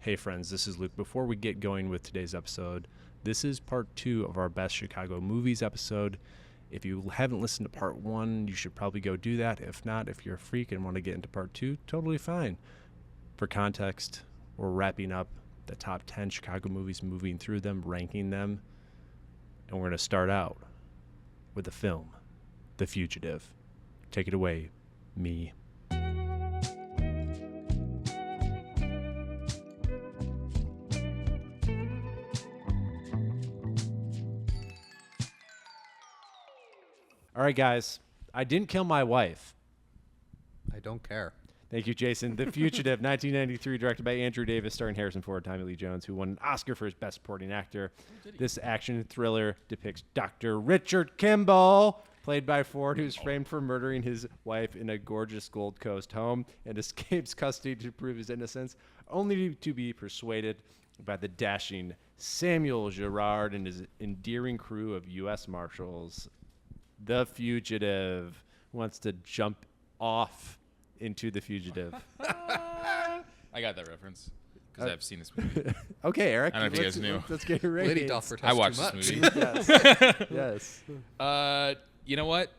Hey friends, this is Luke. Before we get going with today's episode, this is part 2 of our Best Chicago Movies episode. If you haven't listened to part 1, you should probably go do that. If not, if you're a freak and want to get into part 2, totally fine. For context, we're wrapping up the top 10 Chicago movies, moving through them, ranking them, and we're going to start out with the film, The Fugitive. Take it away, me. All right, guys. I didn't kill my wife. I don't care. Thank you, Jason. The Fugitive, 1993, directed by Andrew Davis, starring Harrison Ford, Tommy Lee Jones, who won an Oscar for his Best Supporting Actor. This action thriller depicts Dr. Richard Kimball, played by Ford, who's framed for murdering his wife in a gorgeous Gold Coast home and escapes custody to prove his innocence, only to be persuaded by the dashing Samuel Gerard and his endearing crew of U.S. Marshals. The Fugitive wants to jump off into The Fugitive. I got that reference because I've seen this movie. Okay, Eric. I don't know if you guys knew. Let's get your ratings. Lady Dufford I has watched too this much. movie. Yes. You know what?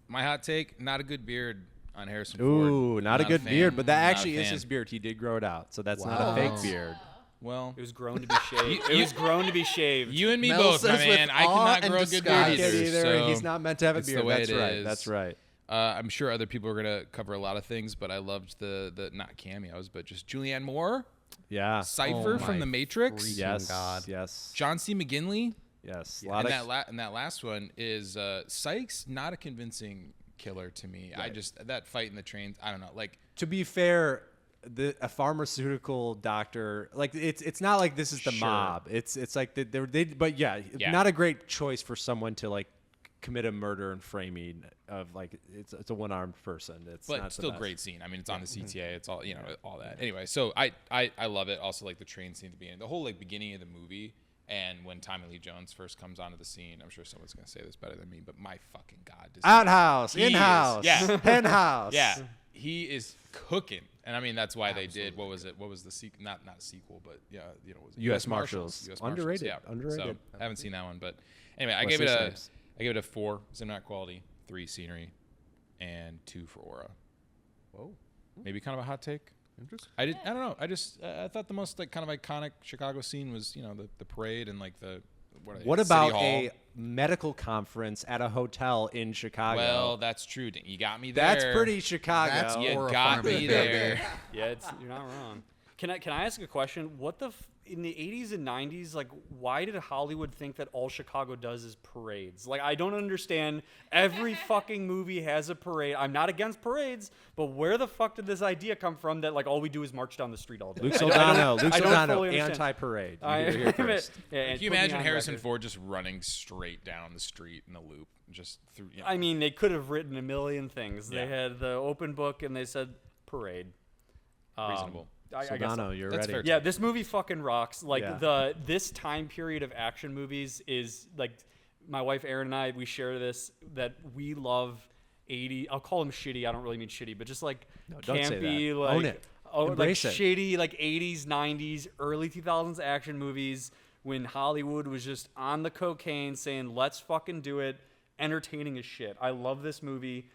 My hot take: not a good beard on Harrison Ford. Ooh, not a good fan. beard, but that Not a actually is fan. his beard. He did grow it out, so that's not Wow. a fake beard. Well, It was grown to be shaved. It was grown to be shaved. you and me Mel both, my says with man. I awe cannot and grow a good disgust. beard Can't either. So He's not meant to have a it's the beard. way That's it right. is. That's right. I'm sure other people are gonna cover a lot of things, but I loved the not cameos, but just Julianne Moore, Yeah. Cypher Oh from my The Matrix, freaking Yes. God. Yes. John C. McGinley, Yes. Yeah. and that last one is Sykes. Not a convincing killer to me. I just that fight in the trains. I don't know. Like To be fair, a pharmaceutical doctor, like it's not like this is the Sure. mob. It's like they but yeah, Yeah. not a great choice for someone to like commit a murder and framing of like it's a one-armed person. It's but not the still best. great scene. I mean, it's on the CTA. It's all all that. Anyway, so I love it. Also, like the train scene at the beginning, the whole like beginning of the movie, and when Tommy Lee Jones first comes onto the scene. I'm sure someone's gonna say this better than me, but my fucking God, does Outhouse, He is, in-house, yeah. penthouse. yeah, he is cooking. And I mean, that's why they did. What was it? What was the sequel? Not a sequel, but yeah, was it U.S. Marshals. U.S. Underrated, Yeah, underrated. So I haven't seen that one, but anyway, I Wesley gave it Snipes. a 4 cinematic quality, 3 scenery, and 2 for aura. Whoa. Maybe kind of a hot take. Interesting. I don't know. I thought the most like kind of iconic Chicago scene was the parade and like the What City about Hall. a medical conference at a hotel in Chicago? Well, that's true. You got me there. that's pretty Chicago. That's You Or a got farm me baby. there. Yeah, you're not wrong. Can I ask a question? What the in the 80s and 90s, like, why did Hollywood think that all Chicago does is parades? Like, I don't understand. Every fucking movie has a parade. I'm not against parades, but where the fuck did this idea come from that like all we do is march down the street all day? Luke I don't- Soldano, I don't fully understand. anti-parade. You I- heard it here first. Yeah, and Can you put me imagine on Harrison record. Ford just running straight down the street in a loop, just through? I mean, they could have written a million things. Yeah. They had the open book and they said parade. Reasonable. I guess Soldano, you're That's ready. fair. Yeah, this movie fucking rocks. Like Yeah. this time period of action movies is like my wife Erin and I, we share this that we love 80. I'll call them shitty. I don't really mean shitty, but just like No, don't say campy, that. like Own it. like Embrace it. shitty, like 80s, 90s, early 2000s action movies when Hollywood was just on the cocaine saying, "Let's fucking do it." Entertaining as shit. I love this movie.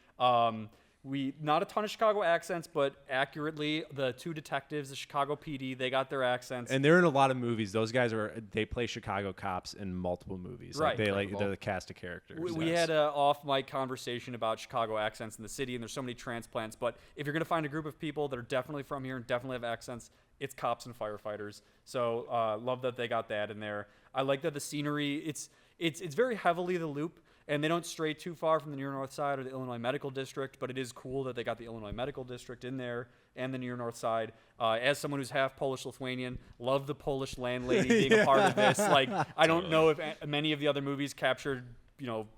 We not a ton of Chicago accents, but accurately, the 2 detectives, the Chicago PD, they got their accents. And they're in a lot of movies. Those guys they play Chicago cops in multiple movies. Right. They're the cast of characters. we had a off-mic conversation about Chicago accents in the city, and there's so many transplants. But if you're gonna find a group of people that are definitely from here and definitely have accents, it's cops and firefighters. So love that they got that in there. I like that the scenery. It's very heavily the Loop. And they don't stray too far from the Near North Side or the Illinois Medical District, but it is cool that they got the Illinois Medical District in there and the Near North Side. As someone who's half Polish-Lithuanian, love the Polish landlady being a part of this. Like, I don't know if many of the other movies captured,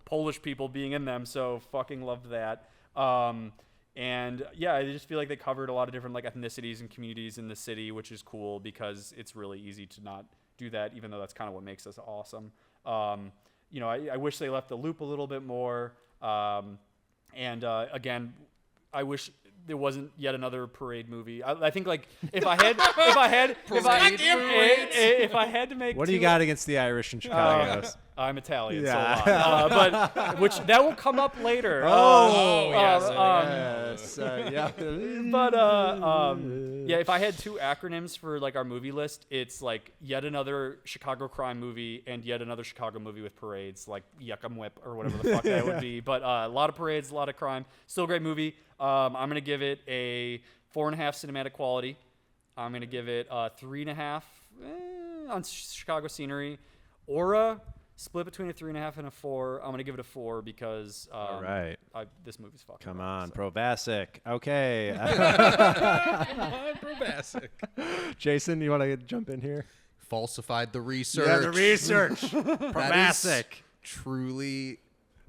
Polish people being in them, so fucking loved that. And yeah, I just feel like they covered a lot of different like ethnicities and communities in the city, which is cool because it's really easy to not do that, even though that's kind of what makes us awesome. I wish they left the Loop a little bit more. Again, I wish there wasn't yet another parade movie. I think like if I had to make What do you got against the Irish in Chicago? I'm Italian, Yeah. so but which that will come up later. Yes. Yeah. But yeah, if I had two acronyms for like our movie list, it's like yet another Chicago crime movie and yet another Chicago movie with parades, like Yuckum Whip or whatever the fuck that would be. But a lot of parades, a lot of crime. Still a great movie. I'm gonna give it a 4.5 cinematic quality. I'm gonna give it a 3.5 on Chicago scenery. Aura split between a 3.5 and a 4. I'm gonna give it a 4 because All right. this movie's fucking. Come great, on, so. Provasic. Okay. Probasic. Jason, you want to jump in here? Falsified the research. Yeah, the research. That is Provasic. truly.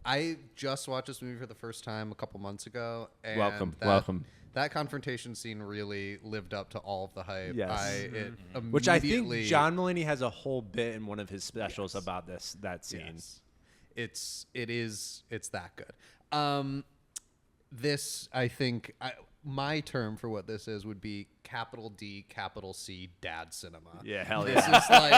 I just watched this movie for the first time a couple months ago. And Welcome. That confrontation scene really lived up to all of the hype. Yes. Which I think John Mulaney has a whole bit in one of his specials about that scene. Yes. It's that good. This, I think, my term for what this is would be capital D, capital C, dad cinema. Yeah, hell This yeah. is like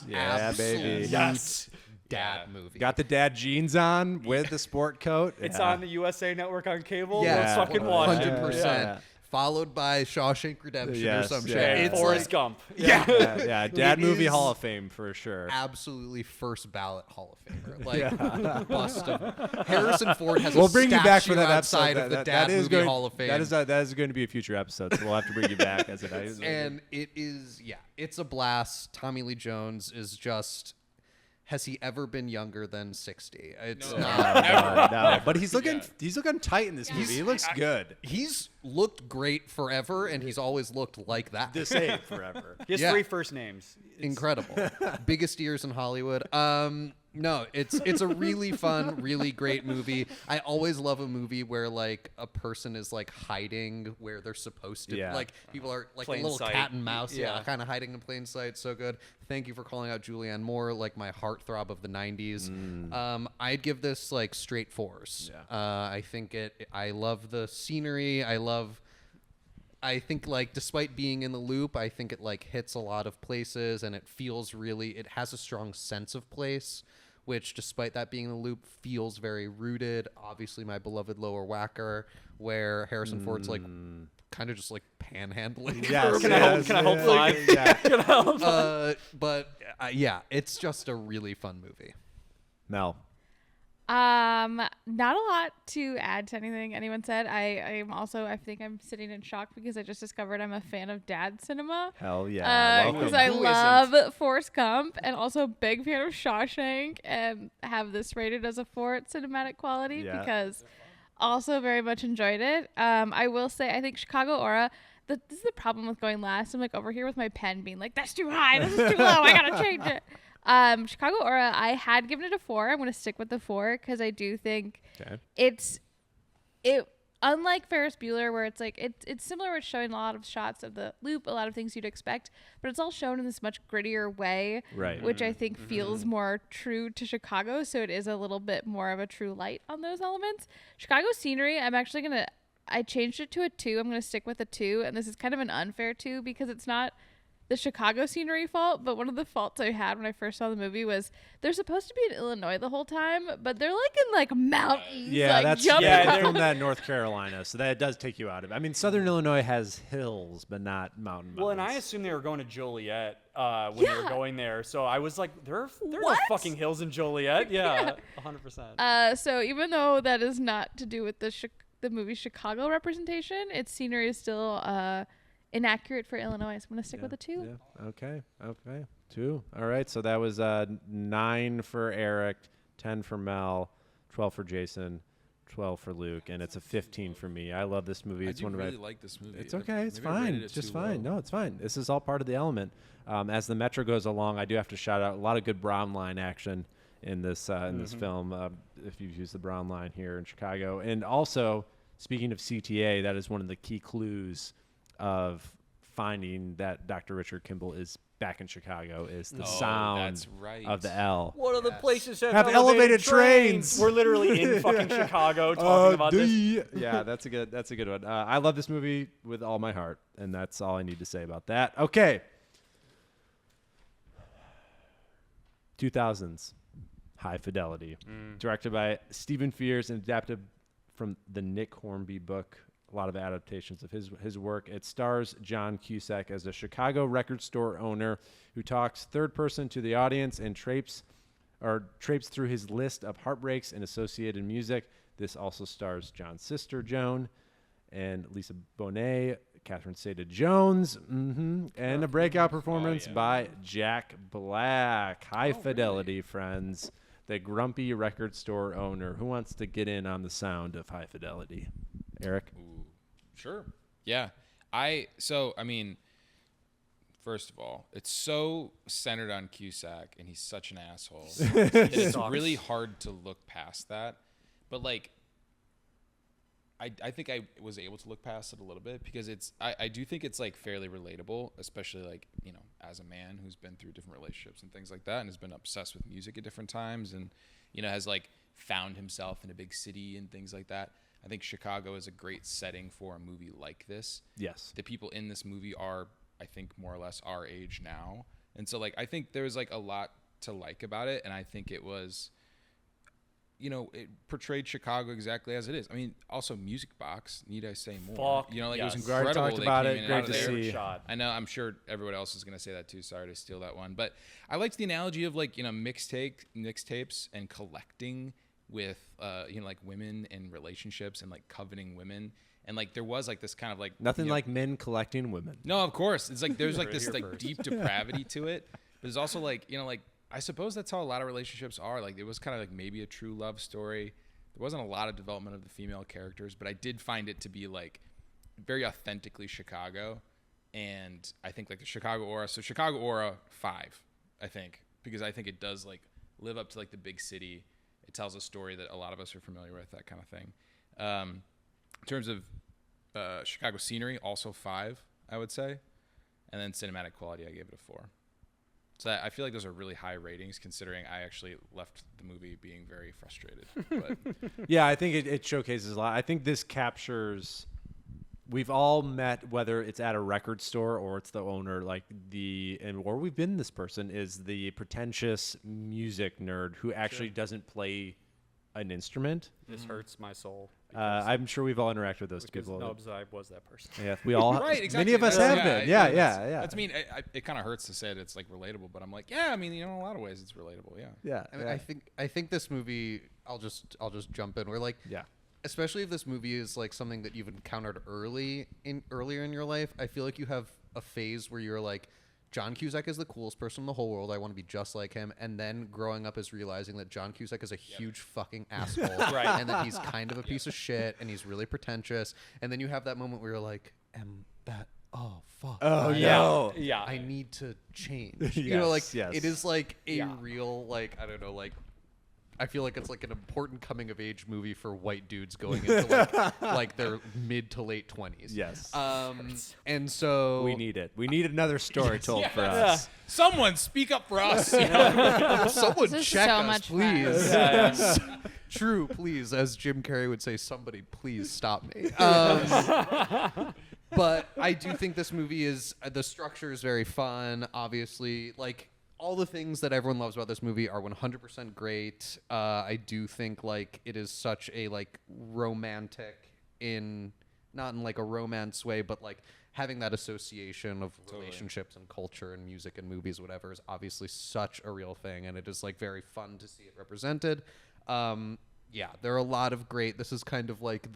Yeah, baby. absolute Yes. dad movie. Got the dad jeans on with the sport coat. It's Yeah. on the USA Network on cable. Yeah, Let's fucking watch it. 100%. Yeah. Followed by Shawshank Redemption or Yes, some yeah. shit. And It's Forrest like Gump. Yeah. Yeah, dad It movie is Hall of Fame for sure. absolutely first ballot Hall of Famer. Like bust of Harrison Ford has We'll a bring you back for statue that outside episode. of the That Dad is Movie going, Hall of Fame. that is going to be a future episode, so we'll have to bring you back as it is. And it is, it's a blast. Tommy Lee Jones is just. Has he ever been younger than 60? It's No. not. No, but he's looking tight in this movie. He looks good. He's looked great forever, and he's always looked like that. The same forever. He has Yeah. 3 first names. Incredible. Biggest ears in Hollywood. No, it's a really fun, really great movie. I always love a movie where like a person is like hiding where they're supposed to. Yeah. Like people are like Plain a little sight. cat and mouse, Yeah. kind of hiding in plain sight. So good. Thank you for calling out Julianne Moore, like my heartthrob of the 90s. I'd give this like straight 4s. Yeah. I think I love the scenery. I think like despite being in the loop, I think it like hits a lot of places and it has a strong sense of place, which despite that being in the loop feels very rooted. Obviously my beloved Lower Whacker, where Harrison Ford's like kind of just like panhandling. Yes, Can I hold 5? Yeah. Can I hold 5? Yeah, it's just a really fun movie. Mel. Not a lot to add to anything anyone said. I think I'm sitting in shock because I just discovered I'm a fan of dad cinema. Hell yeah. Because Welcome. I Who love Forrest Gump and also a big fan of Shawshank and have this rated as a 4 at cinematic quality Yeah. because also very much enjoyed it. I will say I think Chicago Aura. This is the problem with going last. I'm like over here with my pen being like, that's too high, this is too low, I gotta change it. Chicago Aura, I had given it a 4. I'm going to stick with the 4 because I do think it unlike Ferris Bueller, where it's like it's similar with showing a lot of shots of the loop, a lot of things you'd expect, but it's all shown in this much grittier way, Right. which I think feels more true to Chicago. So it is a little bit more of a true light on those elements. Chicago scenery, I changed it to a 2. I'm going to stick with a 2, and this is kind of an unfair 2 because it's not the Chicago scenery fault, but one of the faults I had when I first saw the movie was they're supposed to be in Illinois the whole time, but they're like in like mountains. Yeah, like, that's jumping. they filmed that in North Carolina, so that does take you out of it. I mean, Southern Illinois has hills, but not mountains. Well, and I assumed they were going to Joliet when they were Yeah. going there. So I was like, there are no What? fucking hills in Joliet. Yeah, 100%. So even though that is not to do with the movie Chicago representation, its scenery is still inaccurate for Illinois. So I'm going to stick with a 2. Yeah. Okay. 2. All right. So that was 9 for Eric, 10 for Mel, 12 for Jason, 12 for Luke, and it's a 15 for me. I love this movie. I It's do one of really my. like this movie. It's okay. It's Maybe I rated fine. it It's just too fine. low. No, it's fine. This is all part of the element. As the Metro goes along, I do have to shout out a lot of good brown line action in this this film. If you've used the brown line here in Chicago, and also speaking of CTA, that is one of the key clues of finding that Dr. Richard Kimball is back in Chicago is the Oh, sound that's right. of the L. What are the Yes. places that Have elevated trains. We're literally in fucking Chicago talking about this. Yeah, that's a good one. I love this movie with all my heart, and that's all I need to say about that. Okay. 2000s, High Fidelity, directed by Stephen Frears and adapted from the Nick Hornby book. A lot of adaptations of his work. It stars John Cusack as a Chicago record store owner who talks third person to the audience and traipses through his list of heartbreaks and associated music. This also stars John's sister Joan and Lisa Bonet, Catherine Zeta-Jones, and a breakout performance by Jack Black. High Fidelity, friends. The grumpy record store owner. Who wants to get in on the sound of High Fidelity? Eric? Ooh, sure. Yeah. First of all, it's so centered on Cusack, and he's such an asshole. that it's really hard to look past that. But, like, I think I was able to look past it a little bit because I do think it's like fairly relatable, especially like, you know, as a man who's been through different relationships and things like that and has been obsessed with music at different times and, you know, has like found himself in a big city and things like that. I think Chicago is a great setting for a movie like this. Yes. The people in this movie are, I think, more or less our age now. And so like I think there was like a lot to like about it, and I think it was, you know, it portrayed Chicago exactly as it is. I mean, also Music Box, need I say more? Fuck, you know, like yes. it was We already incredible. talked They about came it. in and Great out of to there. see. Shot. I know, I'm sure everyone else is going to say that too. Sorry to steal that one. But I liked the analogy of like, you know, mixtapes and collecting with, you know, like women and relationships and like coveting women. And like there was like this kind of like Nothing you know, like men collecting women. no, of course. It's like there's like this Here like first. deep depravity to it. But there's also like, you know, like I suppose that's how a lot of relationships are. Like it was kind of like maybe a true love story. There wasn't a lot of development of the female characters, but I did find it to be like very authentically Chicago. And I think like the Chicago aura. So Chicago aura 5, I think, because I think it does like live up to like the big city. It tells a story that a lot of us are familiar with, that kind of thing. In terms of Chicago scenery, also 5, I would say. And then cinematic quality, I gave it a 4. So I feel like those are really high ratings considering I actually left the movie being very frustrated. But Yeah, I think it showcases a lot. I think this captures. We've all met, whether it's at a record store or it's the owner, or we've been this person is the pretentious music nerd who actually doesn't play an instrument. This hurts my soul. I'm sure we've all interacted with those people. No, because I was that person. Yeah, we all. right, exactly. Many of us have been. Yeah. That's, I mean, it kind of hurts to say that it's like relatable, but I'm like, yeah, I mean, you know, in a lot of ways it's relatable. Yeah. Yeah. I mean, I think this movie. I'll just jump in. We're like, Yeah. especially if this movie is like something that you've encountered earlier in your life. I feel like you have a phase where you're like, John Cusack is the coolest person in the whole world. I want to be just like him. And then growing up is realizing that John Cusack is a huge fucking asshole. Right. And that he's kind of a piece of shit and he's really pretentious. And then you have that moment where you're like, oh, fuck. Oh, Yeah. Yeah. I need to change. You know, like, yes. it is like a Yeah. real, like, I don't know, like, I feel like it's like an important coming of age movie for white dudes going into like their mid to late 20s. Yes. And so We need it. We need another story told for us. Someone speak up for us. You know? someone This is check so us, much please. True, please. As Jim Carrey would say, somebody please stop me. But I do think this movie is the structure is very fun. Obviously, like all the things that everyone loves about this movie are 100% great. I do think like it is such a like romantic not in like a romance way, but like having that association of relationships and culture and music and movies, whatever, is obviously such a real thing, and it is like very fun to see it represented. Yeah, there are a lot of great. This is kind of like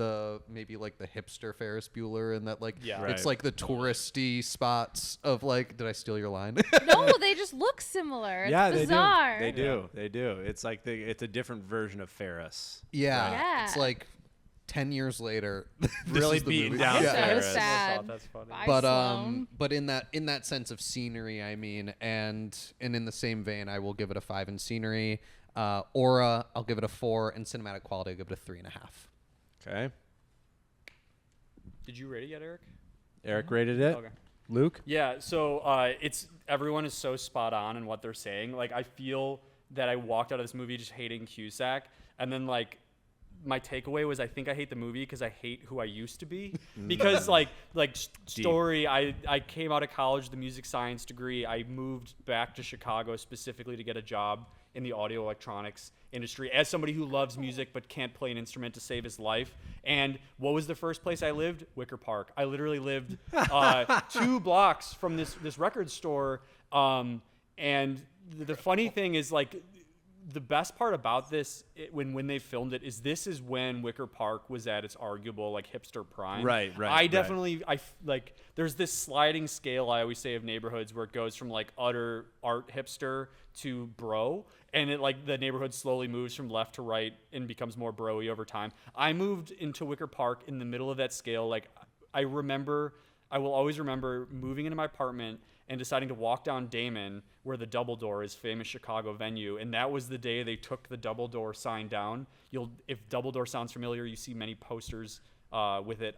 maybe like the hipster Ferris Bueller, and that like Yeah. it's Right. like the touristy spots of like. Did I steal your line? No, they just look similar. It's Yeah, bizarre. they do. They do. It's like it's a different version of Ferris. Yeah, Yeah. it's like 10 years later. this Really is the beating movie. down So Ferris. sad. That's funny. Bye, But Sloan. but in that sense of scenery, I mean, and in the same vein, I will give it a 5 in scenery. Aura, I'll give it a 4, and cinematic quality, I'll give it a 3.5. Okay. Did you rate it yet, Eric? Eric rated it. Okay. Luke? Yeah, so it's everyone is so spot on in what they're saying. Like, I feel that I walked out of this movie just hating Cusack, and then like my takeaway was I think I hate the movie because I hate who I used to be. Because story, I came out of college with a music science degree. I moved back to Chicago specifically to get a job in the audio electronics industry as somebody who loves music but can't play an instrument to save his life. And what was the first place I lived? Wicker Park. I literally lived 2 blocks from this record store. And the funny thing is, like, the best part about this, when they filmed it, is this is when Wicker Park was at its arguable like hipster prime. Right. I definitely like there's this sliding scale I always say of neighborhoods where it goes from like utter art hipster to bro, and it like the neighborhood slowly moves from left to right and becomes more bro-y over time. I moved into Wicker Park in the middle of that scale. Like I will always remember moving into my apartment and deciding to walk down Damon, where the Double Door is, famous Chicago venue, and that was the day they took the Double Door sign down. If Double Door sounds familiar, you see many posters with it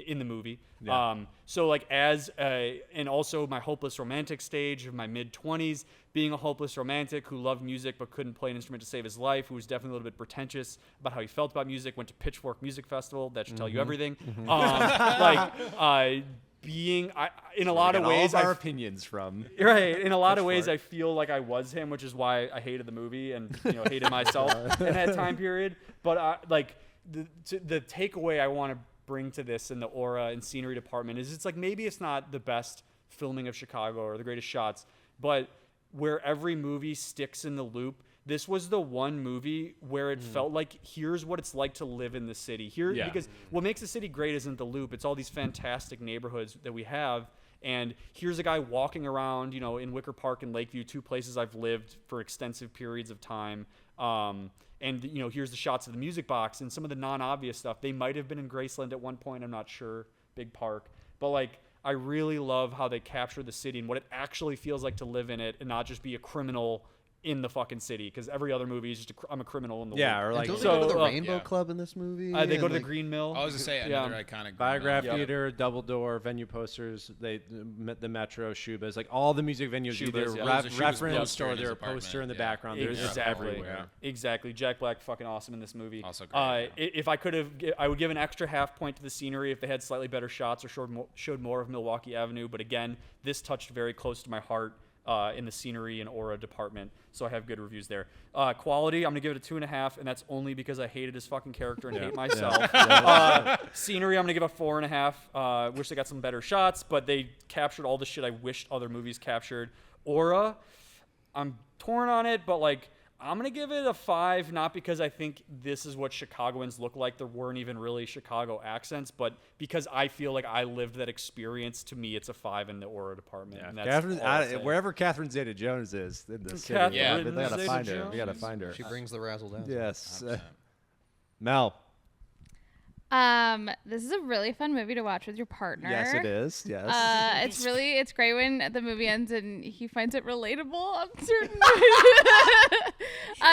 in the movie. Yeah. So like and also my hopeless romantic stage of my mid-20s, being a hopeless romantic who loved music but couldn't play an instrument to save his life, who was definitely a little bit pretentious about how he felt about music, went to Pitchfork Music Festival. That should tell you everything. Being in a lot of ways our opinions from right in a lot of ways I feel like I was him, which is why I hated the movie and hated myself in that time period. But like the takeaway I want to bring to this in the aura and scenery department is it's like maybe it's not the best filming of Chicago or the greatest shots, but where every movie sticks in the loop, this was the one movie where it felt like here's what it's like to live in the city here. Because what makes the city great isn't the loop, it's all these fantastic neighborhoods that we have. And here's a guy walking around in Wicker Park and Lakeview, 2 places I've lived for extensive periods of time. And here's the shots of the music box and some of the non-obvious stuff. They might have been in Graceland at one point, I'm not sure, big park, but like I really love how they capture the city and what it actually feels like to live in it and not just be a criminal in the fucking city, because every other movie is just I'm a criminal in the loop. or like don't they go to the Rainbow Club in this movie? They go And, to the Green Mill. I was gonna say another iconic Biograph Green Mill. Theater, Double Door, venue posters, the Metro, Shubas, like all the music venues, Shubas, either yeah. There's a Shubas reference poster or in his their apartment. poster in the Yeah. background. Yeah. There's just Exactly. everywhere. Exactly. Jack Black, fucking awesome in this movie. Also great. If I could have, I would give an extra half point to the scenery if they had slightly better shots or showed more of Milwaukee Avenue. But again, this touched very close to my heart in the scenery and aura department, so I have good reviews there. Quality, I'm gonna give it a 2.5, and that's only because I hated his fucking character and hate myself. Scenery, I'm gonna give a 4.5. Wish they got some better shots, but they captured all the shit I wished other movies captured. Aura, I'm torn on it, but like I'm gonna give it a 5, not because I think this is what Chicagoans look like. There weren't even really Chicago accents, but because I feel like I lived that experience. To me, it's a 5 in the aura department. Yeah. And that's Catherine, all I'll say. wherever Catherine Zeta-Jones is in the city, Catherine we gotta find her. Zeta-Jones? We gotta find her. She brings the razzle dazzle. Yes, 100%. Mel. This is a really fun movie to watch with your partner. Yes, it is. Yes. It's great when the movie ends and he finds it relatable on certain.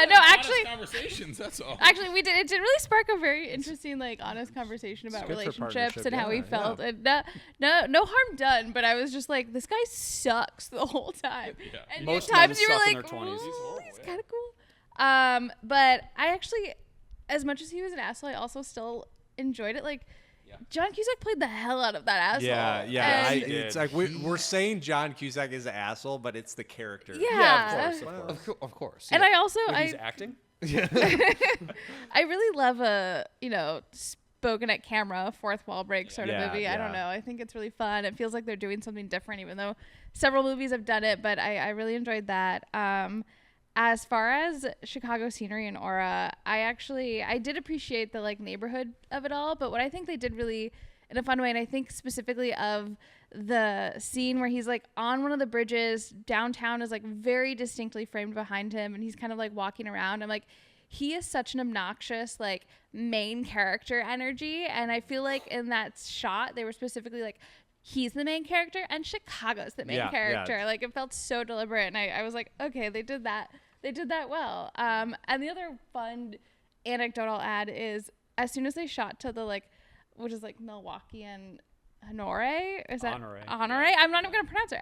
No, actually, conversations. That's all. actually, we did. It did really spark a very interesting, like, honest conversation about good for relationships partnership, and how he yeah, felt. And no harm done. But I was just like, this guy sucks the whole time. Yeah. And Most at times men you were suck in like, their 20s. He's "Ooh, horrible, he's yeah. kind of cool. But I actually, as much as he was an asshole, I also still enjoyed it. Like, John Cusack played the hell out of that asshole. Yeah. And It's like we're saying John Cusack is an asshole, but it's the character. Yeah, of course. Of course. And I also, Wait, he's acting? I really love a, spoken at camera, fourth wall break sort of Yeah, movie. I don't yeah. know. I think it's really fun. It feels like they're doing something different, even though several movies have done it, but I really enjoyed that. As far as Chicago scenery and aura, I did appreciate the like neighborhood of it all, but what I think they did really in a fun way, and I think specifically of the scene where he's like on one of the bridges, downtown is like very distinctly framed behind him, and he's kind of like walking around. I'm like, he is such an obnoxious like main character energy, and I feel like in that shot they were specifically like, he's the main character and Chicago's the main Yeah, character. yeah. Like, it felt so deliberate, and I was like, okay, they did that well. And the other fun anecdote I'll add is as soon as they shot to the like, which is like Milwaukee and Honore? Is that Honore. Honore? I'm not even gonna pronounce it.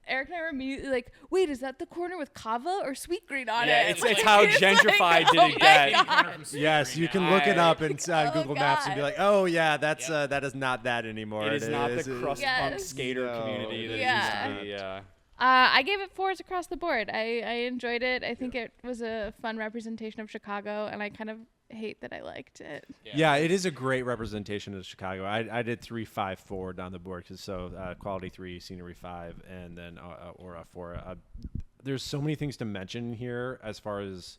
Eric and I were immediately like, wait, is that the corner with kava or sweet green on Yeah, it? it's how gentrified did it get. Yes, you can look it up in Oh, Google Maps and be God. like, oh yeah, that's that is not that anymore. It is not the crust punk Yes. skater No, community that it it is used to be. Yeah. I gave it 4s across the board. I enjoyed it. I think it was a fun representation of Chicago, and I kind of hate that I liked it. Yeah, it is a great representation of Chicago. I did 3, 5, 4 down the board because quality 3, scenery 5, and then aura 4. There's so many things to mention here as far as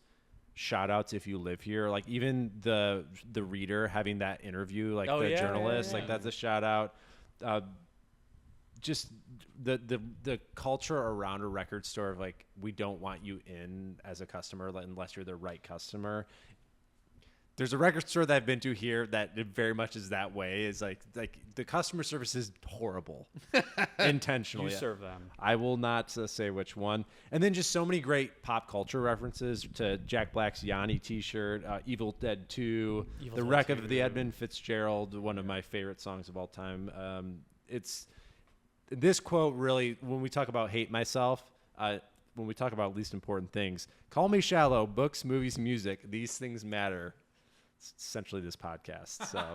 shout outs if you live here. Like even the reader having that interview, like Oh, the yeah, journalist, yeah, like that's a shout out. Just the culture around a record store of like, we don't want you in as a customer unless you're the right customer. There's a record store that I've been to here that it very much is that way. Is like the customer service is horrible, intentionally. You serve them. I will not say which one. And then just so many great pop culture references to Jack Black's Yanni T-shirt, Evil Dead 2, The Dead Wreck of 2. the Edmund Fitzgerald, one of my favorite songs of all time. It's this quote really, when we talk about hate myself, when we talk about least important things, call me shallow, books, movies, music, these things matter. It's essentially this podcast. So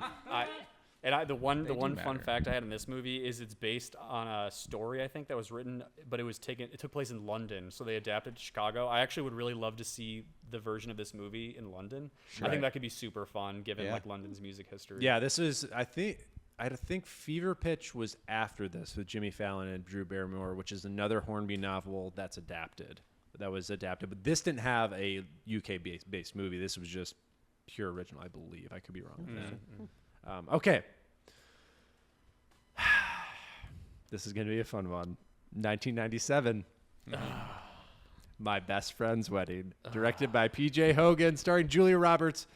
The one fun matter. fact I had in this movie is it's based on a story I think that was written, but it took place in London, so they adapted to Chicago. I actually would really love to see the version of this movie in London. I think that could be super fun given like London's music history. yeah, this is I think Fever Pitch was after this with Jimmy Fallon and Drew Barrymore, which is another Hornby novel that's adapted. That was adapted, but this didn't have a UK based movie. This was just pure original, I believe. I could be wrong with that. Okay. This is going to be a fun one. 1997. My Best Friend's Wedding. Directed by P.J. Hogan, starring Julia Roberts,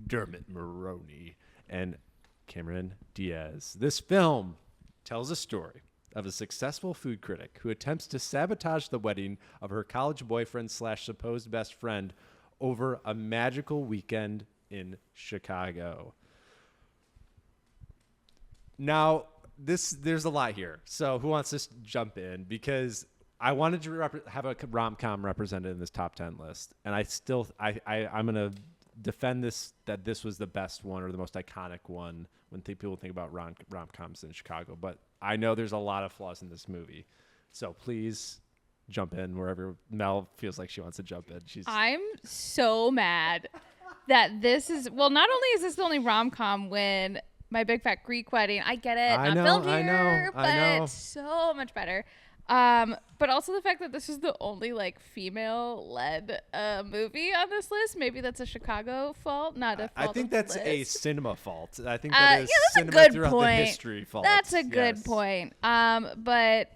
Dermot Mulroney, and Cameron Diaz. This film tells a story of a successful food critic who attempts to sabotage the wedding of her college boyfriend / supposed best friend over a magical weekend in Chicago. Now, there's a lot here. So who wants to jump in? Because I wanted to have a rom-com represented in this top 10 list. And I'm going to defend that this was the best one or the most iconic one when people think about rom-coms in Chicago. But I know there's a lot of flaws in this movie. So please jump in wherever Mel feels like she wants to jump in. I'm so mad that this is, well, not only is this the only rom-com when My Big Fat Greek Wedding, I get it, not filmed here, but so much better. But also the fact that this is the only like female-led movie on this list. Maybe that's a Chicago fault, not a fault. I think of the that's a list. cinema fault. I think that is that's a cinema good throughout point. the history fault. That's a good point. But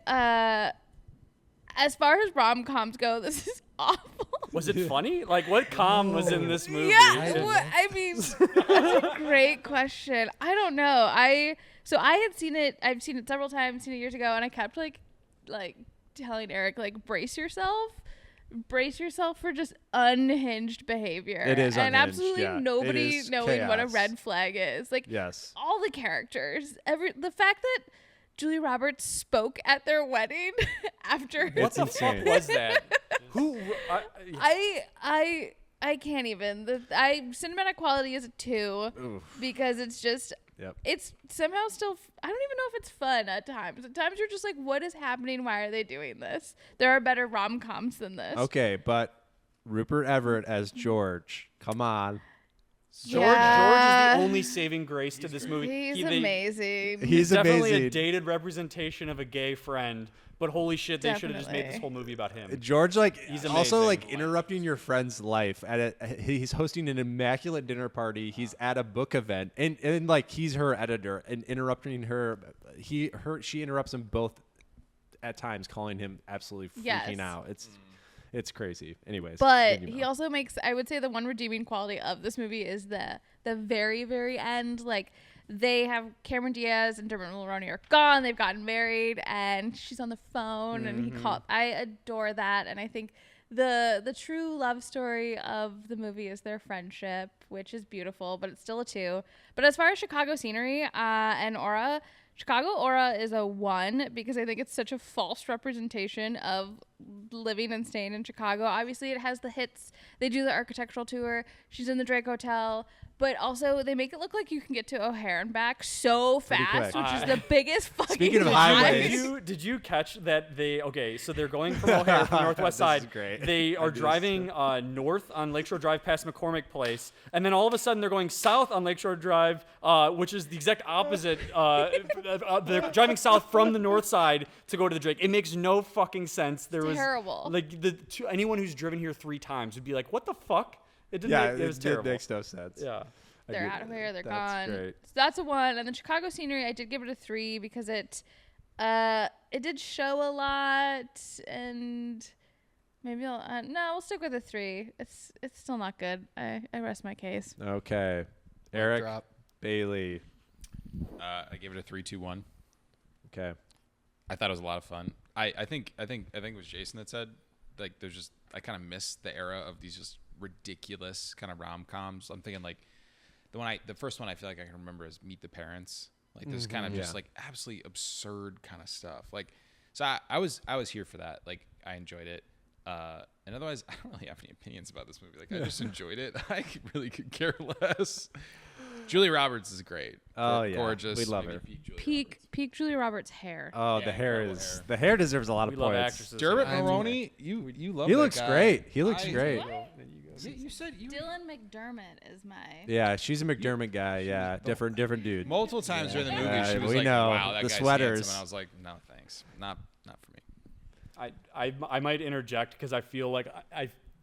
as far as rom-coms go, this is awful. Was it funny? Like, what com was in this movie? Yeah, I mean, that's a great question. I don't know. So I had seen it. I've seen it several times, seen it years ago, and I kept like telling Eric, like, brace yourself for just unhinged behavior. It is and unhinged, absolutely yeah. nobody It is knowing what a chaos. red flag is. Like, Yes. all the characters, the fact that Julia Roberts spoke at their wedding after. What the insane. fuck was that? Who? I can't even. Cinematic quality is a 2 because it's just. Yep. It's somehow still. I don't even know if it's fun at times. At times you're just like, what is happening? Why are they doing this? There are better rom-coms than this. Okay, but Rupert Everett as George. Come on. George is the only saving grace to this movie. He's amazing. He's definitely amazing. a dated representation of a gay friend, but holy shit, they should have just made this Definitely. whole movie about him. George, like, He's also amazing. like interrupting your friend's life he's hosting an immaculate dinner party. He's at a book event, and like he's her editor and interrupting her. She interrupts him both at times, calling him absolutely freaking Yes. out. It's crazy. Anyways, But continue, he Mel. also makes, I would say, the one redeeming quality of this movie is the very, very end. Like, they have Cameron Diaz and Dermot Mulroney are gone. They've gotten married, and she's on the phone, and he called. I adore that, and I think the true love story of the movie is their friendship, which is beautiful, but it's still a 2. But as far as Chicago scenery and aura, Chicago Aura is a 1 because I think it's such a false representation of living and staying in Chicago. Obviously, it has the hits. They do the architectural tour. She's in the Drake Hotel. But also, they make it look like you can get to O'Hare and back so fast, quick. which is the biggest fucking Speaking of lie. highways. Did you catch that so they're going from O'Hare from the northwest This side. is great. They are driving north on Lakeshore Drive past McCormick Place, and then all of a sudden they're going south on Lakeshore Drive, which is the exact opposite. They're driving south from the north side to go to the Drake. It makes no fucking sense. There was Terrible. like anyone who's driven here 3 times would be like, "What the fuck?" It didn't. Yeah, it was terrible. makes no sense. Yeah. They're out of here. They're That's gone. great. So that's a 1. And then Chicago scenery, I did give it a 3 because it did show a lot, and maybe we'll stick with a 3. It's still not good. I rest my case. Okay. Eric, drop. Bailey. I gave it a 3-2-1. Okay. I thought it was a lot of fun. I think it was Jason that said like I kind of miss the era of these just ridiculous kind of rom-coms. I'm thinking like the first one I feel like I can remember is Meet the Parents. Like this kind of just like absolutely absurd kind of stuff. Like so I was here for that. Like I enjoyed it. And otherwise I don't really have any opinions about this movie. Like I just enjoyed it. I really could care less. Julia Roberts is great. Oh, yeah. Gorgeous. We love her. Peak Julia Roberts' hair. Oh, Yeah, the hair incredible is hair. the hair deserves a lot We of love points. actresses. Dermot I'm- Mulroney, you love He that looks guy. great. He looks I- great. You said you Dylan McDermott is my. Yeah, she's a McDermott guy. Yeah, different dude. multiple times during the movie. Yeah, She was we like, know. "Wow, that The guy's sweaters. handsome," and I was like, "No, thanks, not for me." I might interject because I feel like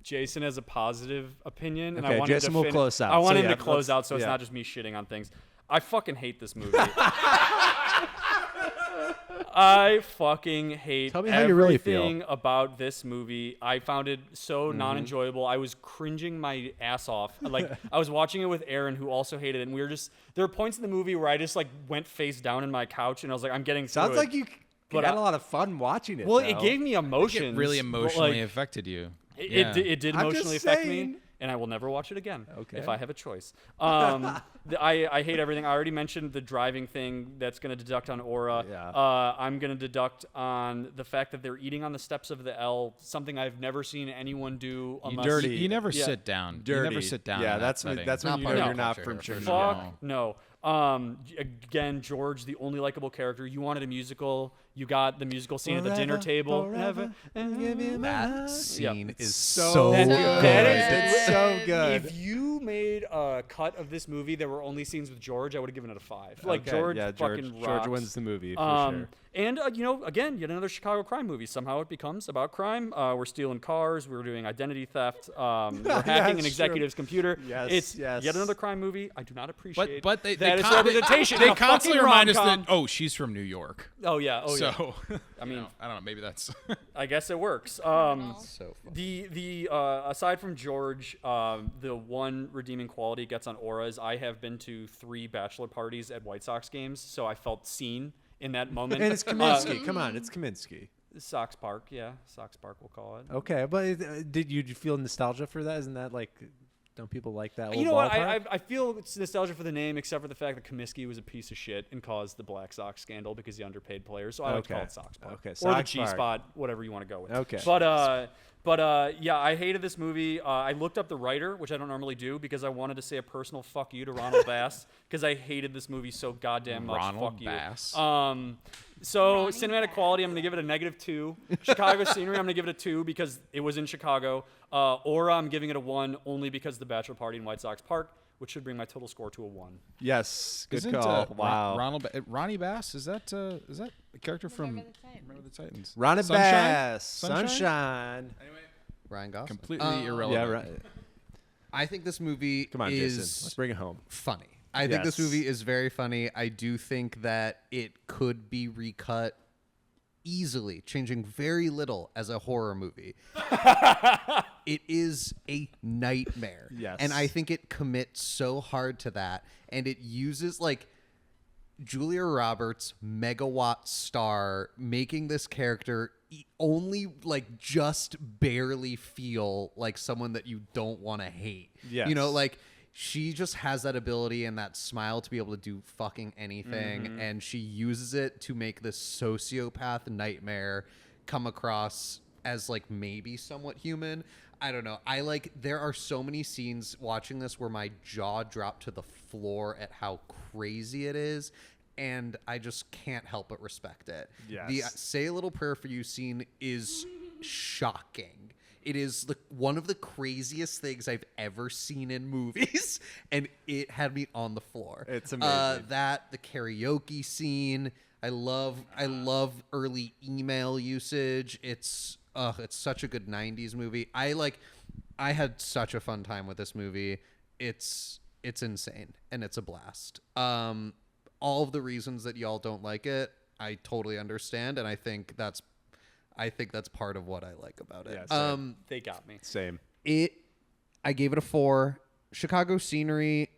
Jason has a positive opinion, and I Okay, want Jason will close out. I want So, him yeah, to close let's- out, so it's yeah. not just me shitting on things. I fucking hate this movie. I fucking hate Tell me how you really feel. everything about this movie. I found it so non-enjoyable. I was cringing my ass off. Like I was watching it with Aaron, who also hated it, and we were just. There were points in the movie where I just like went face down in my couch, and I was like, I'm getting through Sounds it. like you But had I- a lot of fun watching it. Well, though. it gave me emotions. It really but, emotionally like, affected you. it did I'm emotionally just affect saying. me, and I will never watch it again Okay. if I have a choice. I hate everything. I already mentioned the driving thing that's going to deduct on Aura. Yeah. I'm going to deduct on the fact that they're eating on the steps of the L, something I've never seen anyone do. Unless dirty. You never Yeah. sit down. dirty. You never sit down. Yeah, in that that's setting. when Not you part know of you're the not culture, from for church. sure. Fuck no. Again, George, the only likable character. You wanted a musical. You got the musical scene at the dinner table. That scene is So so good. good. That is- It's so good. If you made a cut of this movie that were only scenes with George, I would have given it a 5. Like Okay, George, yeah, fucking George rocks. wins the movie for sure. And again, yet another Chicago crime movie. Somehow it becomes about crime. We're stealing cars. We're doing identity theft. We're hacking an That's executive's computer. Yes, It's yes. yet another crime movie. I do not appreciate. But they that is con- representation. They in a constantly fucking remind us rom-com. that she's from New York. Oh yeah. Oh yeah. So I mean, I don't know. Maybe that's. I guess it works. So fun. The aside from George, the one redeeming quality it gets on Aura is I have been to 3 bachelor parties at White Sox games, so I felt seen in that moment. And it's Kaminsky. Come on, it's Kaminsky. Sox Park, yeah, Sox Park we'll call it. Okay, but did you feel nostalgia for that? Isn't that like, don't people like that? You old know what? ballpark? I feel it's nostalgia for the name, except for the fact that Comiskey was a piece of shit and caused the Black Sox scandal because he underpaid players. So I like to call Okay. it Sox Park. Okay, Or the Sox G Park. Spot, whatever you want to go with. Okay. But yeah, I hated this movie. I looked up the writer, which I don't normally do, because I wanted to say a personal fuck you to Ronald Bass because I hated this movie so goddamn much. Ronald fuck Bass. you. So Ronnie cinematic Bass. quality, I'm gonna give it a -2. Chicago scenery, I'm gonna give it a 2 because it was in Chicago. Aura, I'm giving it a 1 only because the bachelor party in White Sox Park, which should bring my total score to a 1. Yes, good Isn't, call. Wow. Ronnie Bass is that a character from Remember the Titans. Remember the Titans? Ronnie Sunshine? Bass. Sunshine? Sunshine. Ryan Gosling. Completely Yeah, irrelevant. right. I think this movie Come on, is Jason. Let's bring it home. funny. I think this Yes. movie is very funny. I do think that it could be recut easily, changing very little as a horror movie. It is a nightmare. Yes. And I think it commits so hard to that. And it uses like Julia Roberts, megawatt star, making this character only like just barely feel like someone that you don't want to hate. Yes. You know, like she just has that ability and that smile to be able to do fucking anything, and she uses it to make this sociopath nightmare come across as like maybe somewhat human. I don't know. There are so many scenes watching this where my jaw dropped to the floor at how crazy it is, and I just can't help but respect it. Yes. The Say a Little Prayer for You scene is shocking. It is one of the craziest things I've ever seen in movies, and it had me on the floor. It's amazing. The karaoke scene, I love early email usage. It's such a good 90s movie. I had such a fun time with this movie. It's insane and it's a blast. All of the reasons that y'all don't like it, I totally understand, and I think that's part of what I like about it. Yeah, They got me. Same. I gave it a 4. Chicago scenery,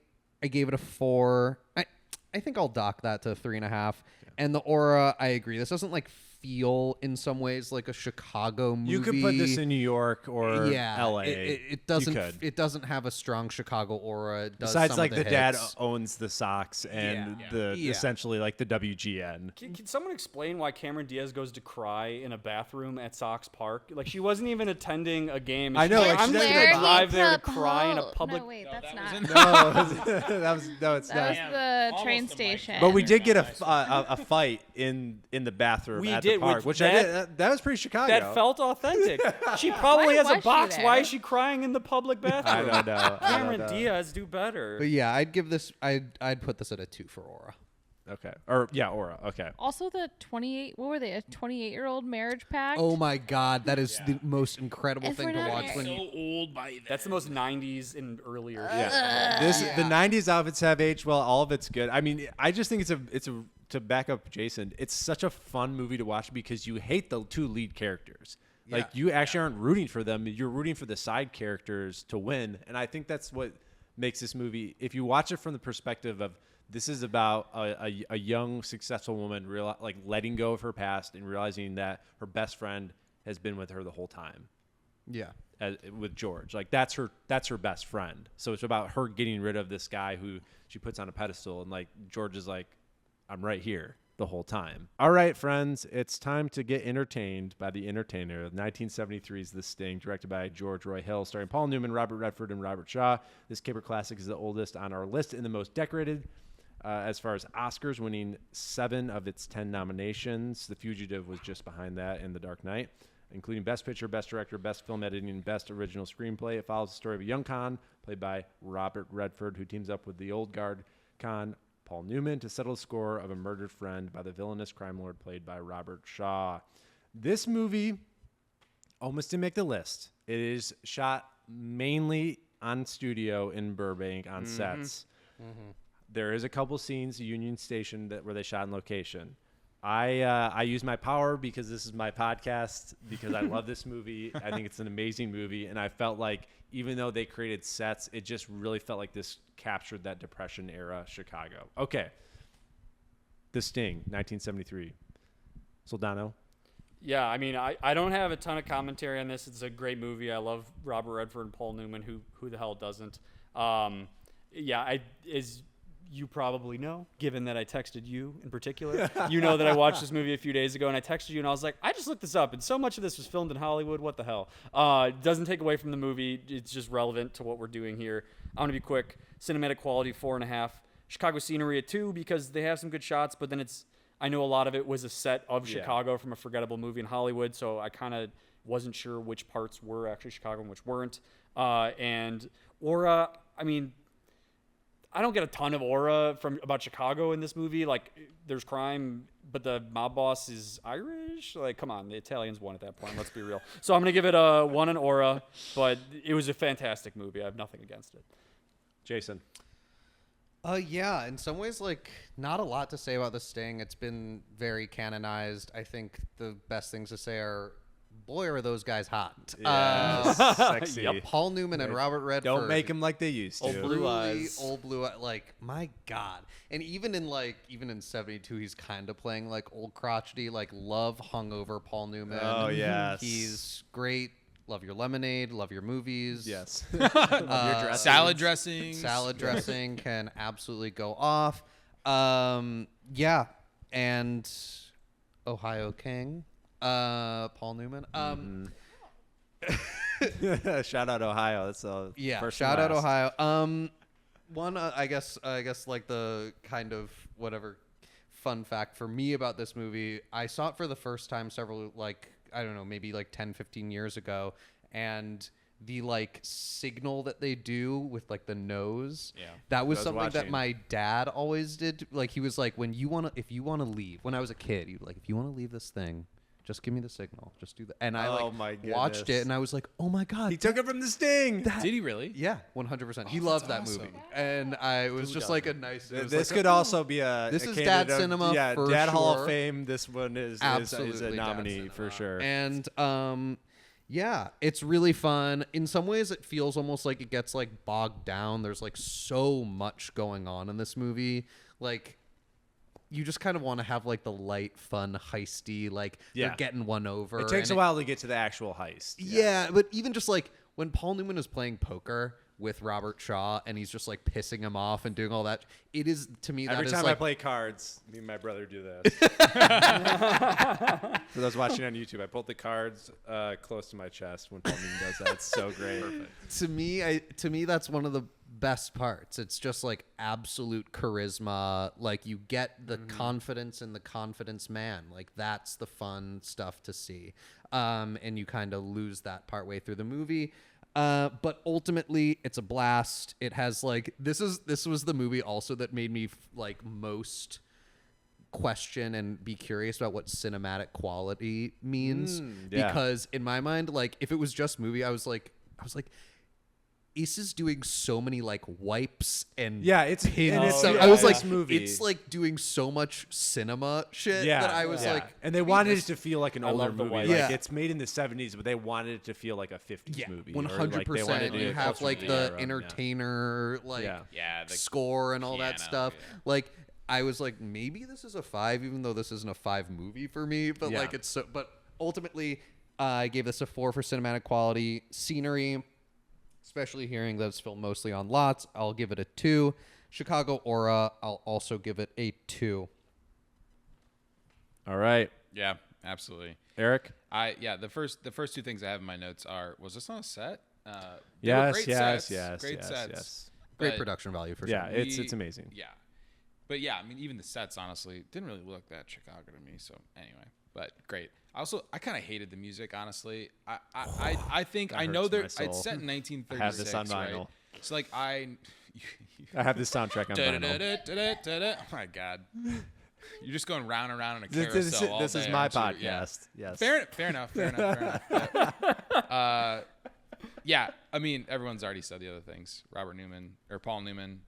I gave it a 4. I think I'll dock that to 3.5. Yeah. And the aura, I agree. This doesn't feel in some ways like a Chicago movie. You could put this in New York or LA. It doesn't. It doesn't have a strong Chicago aura. It does Besides, some of the the dad hits. owns the socks and essentially the WGN. Can someone explain why Cameron Diaz goes to cry in a bathroom at Sox Park? She wasn't even attending a game. I know, She's like, I'm she just doesn't gonna drive there to propose. cry in a public. No, wait, that's that not. was in- No, it's That not. was the Almost train the mic. station. But we did get a fight in the bathroom We at did, the park, which which I did. That was pretty Chicago. That felt authentic. She probably Why has a was she box. there? Why is she crying in the public bathroom? I don't know. Cameron Diaz, do better. But yeah, I'd give this. I'd put this at a 2 for aura. Okay. Or Aura. Okay. Also, the 28. What were they? A 28-year-old marriage pact. Oh my god, that is the most incredible If thing we're to not watch there- when so you. old by then. That's the most 90s and earlier. The '90s outfits have aged well. All of it's good. I mean, I just think it's a to back up Jason. It's such a fun movie to watch because you hate the two lead characters. Yeah. You actually aren't rooting for them. You're rooting for the side characters to win. And I think that's what makes this movie. If you watch it from the perspective of this is about a young successful woman letting go of her past and realizing that her best friend has been with her the whole time. Yeah. With George, that's her best friend. So it's about her getting rid of this guy who she puts on a pedestal, and George is like, I'm right here the whole time. All right, friends, it's time to get entertained by the entertainer. 1973's The Sting, directed by George Roy Hill, starring Paul Newman, Robert Redford, and Robert Shaw. This caper classic is the oldest on our list and the most decorated. As far as Oscars, winning 7 of its 10 nominations. The Fugitive was just behind that in The Dark Knight, including Best Picture, Best Director, Best Film Editing, and Best Original Screenplay. It follows the story of a young con, played by Robert Redford, who teams up with the old guard con, Paul Newman, to settle the score of a murdered friend by the villainous crime lord, played by Robert Shaw. This movie almost didn't make the list. It is shot mainly on studio in Burbank on sets. Mm-hmm. There is a couple scenes, Union Station, where they shot in location. I use my power because this is my podcast, because I love this movie. I think it's an amazing movie, and I felt like even though they created sets, it just really felt like this captured that Depression era Chicago. Okay. The Sting, 1973. Soldano. Yeah, I mean, I don't have a ton of commentary on this. It's a great movie. I love Robert Redford and Paul Newman. Who the hell doesn't? As you probably know, given that I texted you in particular, you know that I watched this movie a few days ago, and I texted you, and I was like, I just looked this up, and so much of this was filmed in Hollywood. What the hell? It doesn't take away from the movie. It's just relevant to what we're doing here. I'm going to be quick. Cinematic quality, 4.5. Chicago scenery, a 2, because they have some good shots, but then I know a lot of it was a set of Chicago from a forgettable movie in Hollywood, so I kind of wasn't sure which parts were actually Chicago and which weren't. And aura, I mean, I don't get a ton of aura about Chicago in this movie. There's crime, but the mob boss is Irish. Come on, the Italians won at that point. Let's be real. So I'm gonna give it a 1 in aura, but it was a fantastic movie. I have nothing against it. Jason. Yeah, in some ways, not a lot to say about The Sting. It's been very canonized. I think the best things to say are, boy, are those guys hot. Yes, sexy. Yep. Paul Newman and Robert Redford. Don't make them like they used to. Old blue eyes. Old blue eyes. My God. And even in 72, he's kind of playing old crotchety, love hungover Paul Newman. Oh, yes. He's great. love your lemonade, love your movies. Yes. Salad dressing. Salad dressing can absolutely go off. Yeah, and Ohio King, Paul Newman. Shout out Ohio. That's Yeah, first shout and out last. Ohio. One, I guess like the kind of whatever fun fact for me about this movie, I saw it for the first time several, like, I don't know, maybe like 10, 15 years ago. And the like signal that they do with like the nose, Yeah. that was I was something that watching. my dad always did. Like, he was like, if you want to leave, when I was a kid, he was like, if you want to leave this thing, just give me the signal. Just do that. And I Oh like my watched goodness. it and I was like, oh my God. He took it from the Sting. Did he really? Yeah, 100%. He that's loved that awesome. movie, and it was just like a nice. It was This like could also be a. This a is candidate Dad of- Cinema Yeah, for Dad Hall of sure. Fame. This one is a Absolutely nominee Dad for Cinema. sure. And yeah, it's really fun. In some ways, it feels almost like it gets like bogged down. There's like so much going on in this movie, like. You just kind of want to have like the light, fun, heisty, like Yeah. they're getting one over. It takes and a while to get to the actual heist. Yeah, but even just like when Paul Newman is playing poker with Robert Shaw and he's just like pissing him off and doing all that, it is to me Every that time is I like play cards, me and my brother do this. For those watching on YouTube, I pulled the cards close to my chest when Paul Newman does that. It's so great. to me that's one of the best parts. It's just like absolute charisma. Like you get the confidence in the confidence man. Like that's the fun stuff to see. And you kind of lose that partway through the movie. But ultimately it's a blast. It has like this was the movie also that made me like most question and be curious about what cinematic quality means. Yeah. Because in my mind, like if it was just movie, I was like Ace is doing so many like wipes and Yeah, it's pins. and it's So yeah, I was this like, movie. it's like doing so much cinema shit Yeah, that I was yeah. like, and they maybe wanted this- it to feel like an I older love the movie. white. Like Yeah. it's made in the 70s, but they wanted it to feel like a 50s yeah, movie. 100%. You have like the entertainer like Yeah. Yeah, the score and all that piano, stuff. yeah. Like I was like, maybe this is a 5, even though this isn't a 5 movie for me. But Yeah. like it's so. But ultimately, I gave this a 4 for cinematic quality, scenery. Especially hearing that it's filmed mostly on lots, I'll give it a 2. Chicago Aura, I'll also give it a 2. All right, Yeah, absolutely. Eric. The first two things I have in my notes are, was this on a set? They were Yes, great yes, sets, yes, great yes, sets. yes. Great But production value for Yeah, sure. it's amazing. Yeah, but yeah, I mean, even the sets honestly didn't really look that Chicago to me. So anyway, but great. I kind of hated the music, honestly. I think That I know hurts my it's soul. set in 1936. I have this on right? vinyl. So like I have this soundtrack on vinyl. Oh my god, you're just going round and round in a This, carousel all this day, is my aren't you? Yeah. podcast. Yes. Fair enough. Yeah, I mean, everyone's already said the other things. Paul Newman,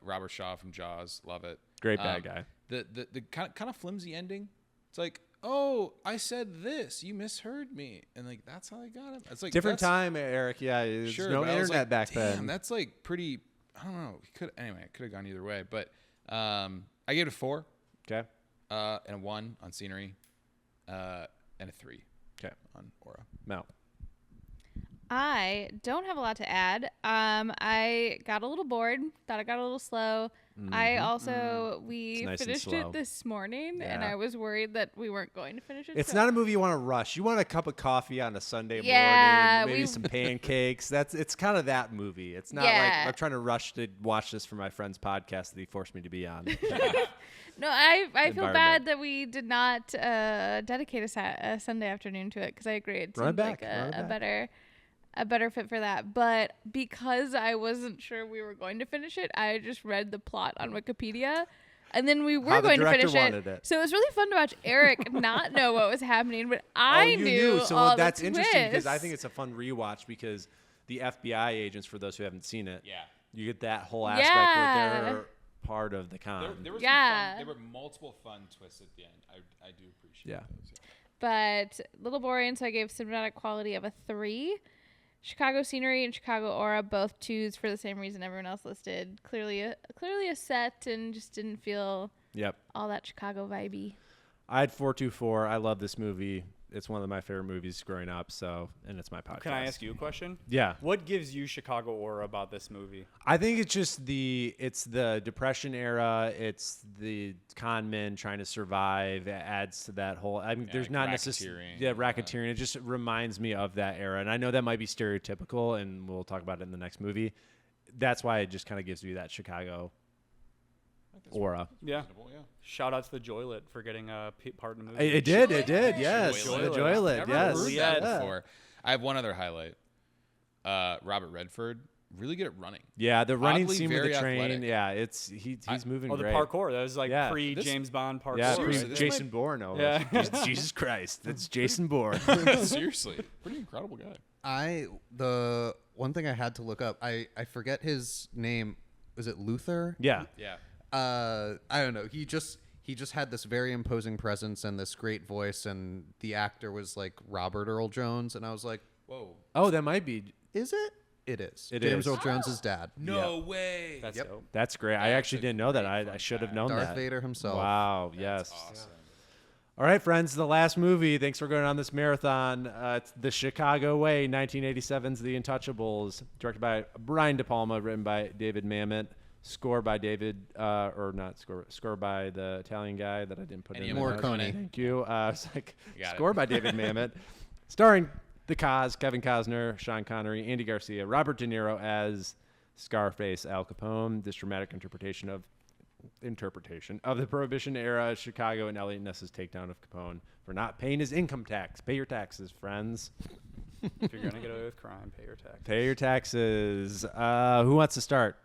Robert Shaw from Jaws, love it. Great bad guy. The kind of flimsy ending. It's like, oh, I said this, you misheard me, and like that's how they got him. It's like Different that's- time, Eric. Yeah, there's Sure, no but I was internet like, back damn, then. that's like pretty. I don't know. It could have gone either way, but I gave it a 4, Okay. and a 1 on scenery, and a 3 Okay. on aura. Mel. I don't have a lot to add. I got a little bored. Thought it got a little slow. I also we It's nice and finished slow. it this morning, and Yeah. I was worried that we weren't going to finish it. It's so- not a movie you want to rush. You want a cup of coffee on a Sunday Yeah, morning, maybe we- some pancakes. It's kind of that movie. It's not Yeah. like I'm trying to rush to watch this for my friend's podcast that he forced me to be on. No, I feel environment. bad that we did not dedicate a Sunday afternoon to it because I agree it Run it seemed back, like run it back. a better fit for that. But because I wasn't sure we were going to finish it, I just read the plot on Wikipedia. And then we were How the going to director finish wanted it. So it was really fun to watch Eric not know what was happening, but I you knew So all that's the interesting because I twists. think it's a fun rewatch because the FBI agents, for those who haven't seen it, Yeah. you get that whole aspect Yeah. where they're part of the con. There were Yeah. there were multiple fun twists at the end. I do appreciate Yeah. those. But a little boring, so I gave cinematic quality of a 3. Chicago scenery and Chicago aura, both 2s for the same reason everyone else listed. Clearly a set, and just didn't feel Yep. all that Chicago vibey. I had 424. I love this movie. It's one of my favorite movies growing up. So, and it's my podcast. Can I ask you a question? Yeah. What gives you Chicago aura about this movie? I think it's just the Depression era. It's the con men trying to survive. It adds to that whole. I mean, there's like not necessarily racketeering. It just reminds me of that era, and I know that might be stereotypical, and we'll talk about it in the next movie. That's why it just kind of gives me that Chicago aura. Yeah. Yeah. Shout out to the Joylet for getting a part in the movie. It did. Yes, the Joylet. Never Yes. heard that before. I have one other highlight. Robert Redford, really good at running. Yeah, the running Oddly scene with the very train. athletic. Yeah, he's moving Oh, the great. parkour. That was like Yeah. pre-James Bond parkour. Yeah, Seriously, this Jason Bourne. Yeah. Jesus Christ, that's Jason Bourne. Seriously, pretty incredible guy. The one thing I had to look up, I forget his name. Was it Luther? Yeah. Yeah. I don't know. He just had this very imposing presence and this great voice, and the actor was like Robert Earl Jones, and I was like, Whoa. Oh, that might be. is it? It is. It James is. Earl Jones' dad. No way. That's Yep. dope. That's great. I That's actually a didn't know that. great fun I should have fact. known Darth that. Vader himself. Wow. That's Yes. awesome. All right, friends. The last movie. Thanks for going on this marathon. It's The Chicago Way, 1987's The Untouchables, directed by Brian De Palma, written by David Mamet, score by score by the Italian guy that I didn't put in. Ennio the notes. Morricone. Thank you. It's like You got it. score by David Mamet, starring the Cos, Kevin Costner, Sean Connery, Andy Garcia, Robert De Niro as Scarface Al Capone. This dramatic interpretation of the Prohibition era Chicago and Elliot Ness's takedown of Capone for not paying his income tax. Pay your taxes, friends. If you're gonna get away with crime, pay your tax. Pay your taxes. Who wants to start?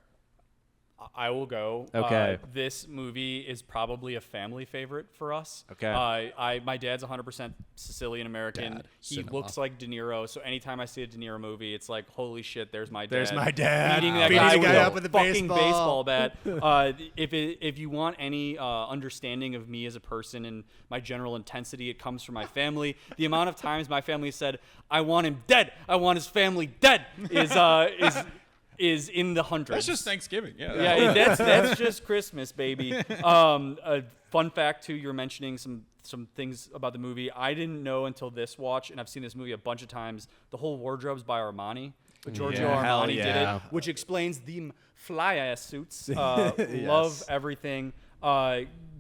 I will go. Okay. This movie is probably a family favorite for us. Okay. My dad's 100% Sicilian American. Dad, He cinema. looks like De Niro, so anytime I see a De Niro movie, it's like, holy shit, there's my dad. There's my dad. Beating that Beating guy the with guy a up with a fucking baseball. bat. If you want any understanding of me as a person and my general intensity, it comes from my family. The amount of times my family said, "I want him dead. I want his family dead," is in the hundreds. That's just Thanksgiving. Yeah. Yeah, that's just Christmas, baby. A fun fact too, you're mentioning some things about the movie I didn't know until this watch, and I've seen this movie a bunch of times. The whole wardrobe's by Armani. Giorgio Yeah, hell Armani did yeah. it, which explains the fly ass suits. Love everything.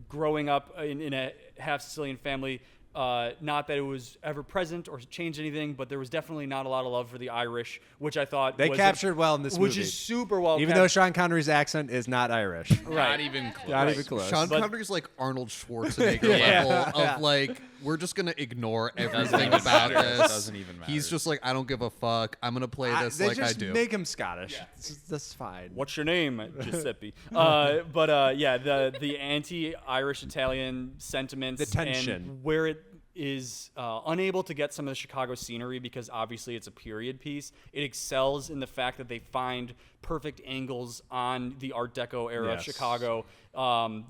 Growing up in a half Sicilian family. Not that it was ever present or changed anything, but there was definitely not a lot of love for the Irish, which I thought They was captured well in this which movie. is super well. Even though Sean Connery's accent is not Irish. Not even close. Not even close. Sean But- Connery's like Arnold Schwarzenegger level of like, we're just gonna ignore everything even about matter. this. Doesn't even matter. He's just like, I don't give a fuck. I'm gonna play this They like I just do. make him Scottish. That's fine. What's your name, Giuseppe? Yeah, the anti-Irish Italian sentiments, The tension. and where it is unable to get some of the Chicago scenery because obviously it's a period piece. It excels in the fact that they find perfect angles on the Art Deco era of Yes. Chicago.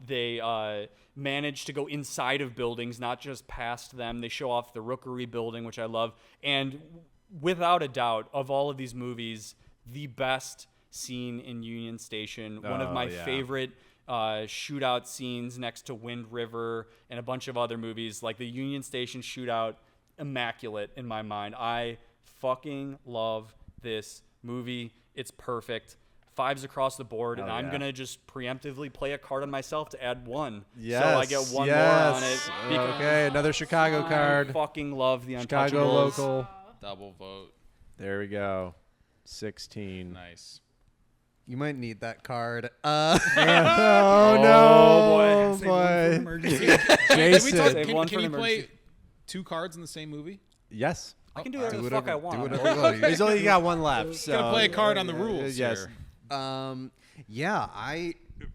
They manage to go inside of buildings, not just past them. They show off the Rookery building, which I love. And without a doubt, of all of these movies, the best scene in Union Station, one of Oh, my yeah. favorite shootout scenes next to Wind River and a bunch of other movies, like the Union Station shootout, immaculate in my mind. I fucking love this movie. It's perfect. 5s across the board, and Hell I'm yeah. gonna just preemptively play a card on myself to add 1. Yes. So I get 1 more on it. because Okay, another Chicago I card. fucking love the Untouchables. Chicago local. Double vote. There we go. 16. Nice. You might need that card. Oh, boy. no, Save boy. Did we talk, Jason. Save one can for you an play emergency. 2 cards in the same movie? Yes. I can do whatever the fuck I want. Do on whatever it. you want. He's only got one left. So. Gotta play a card on the rules. Yes. Here. Yeah,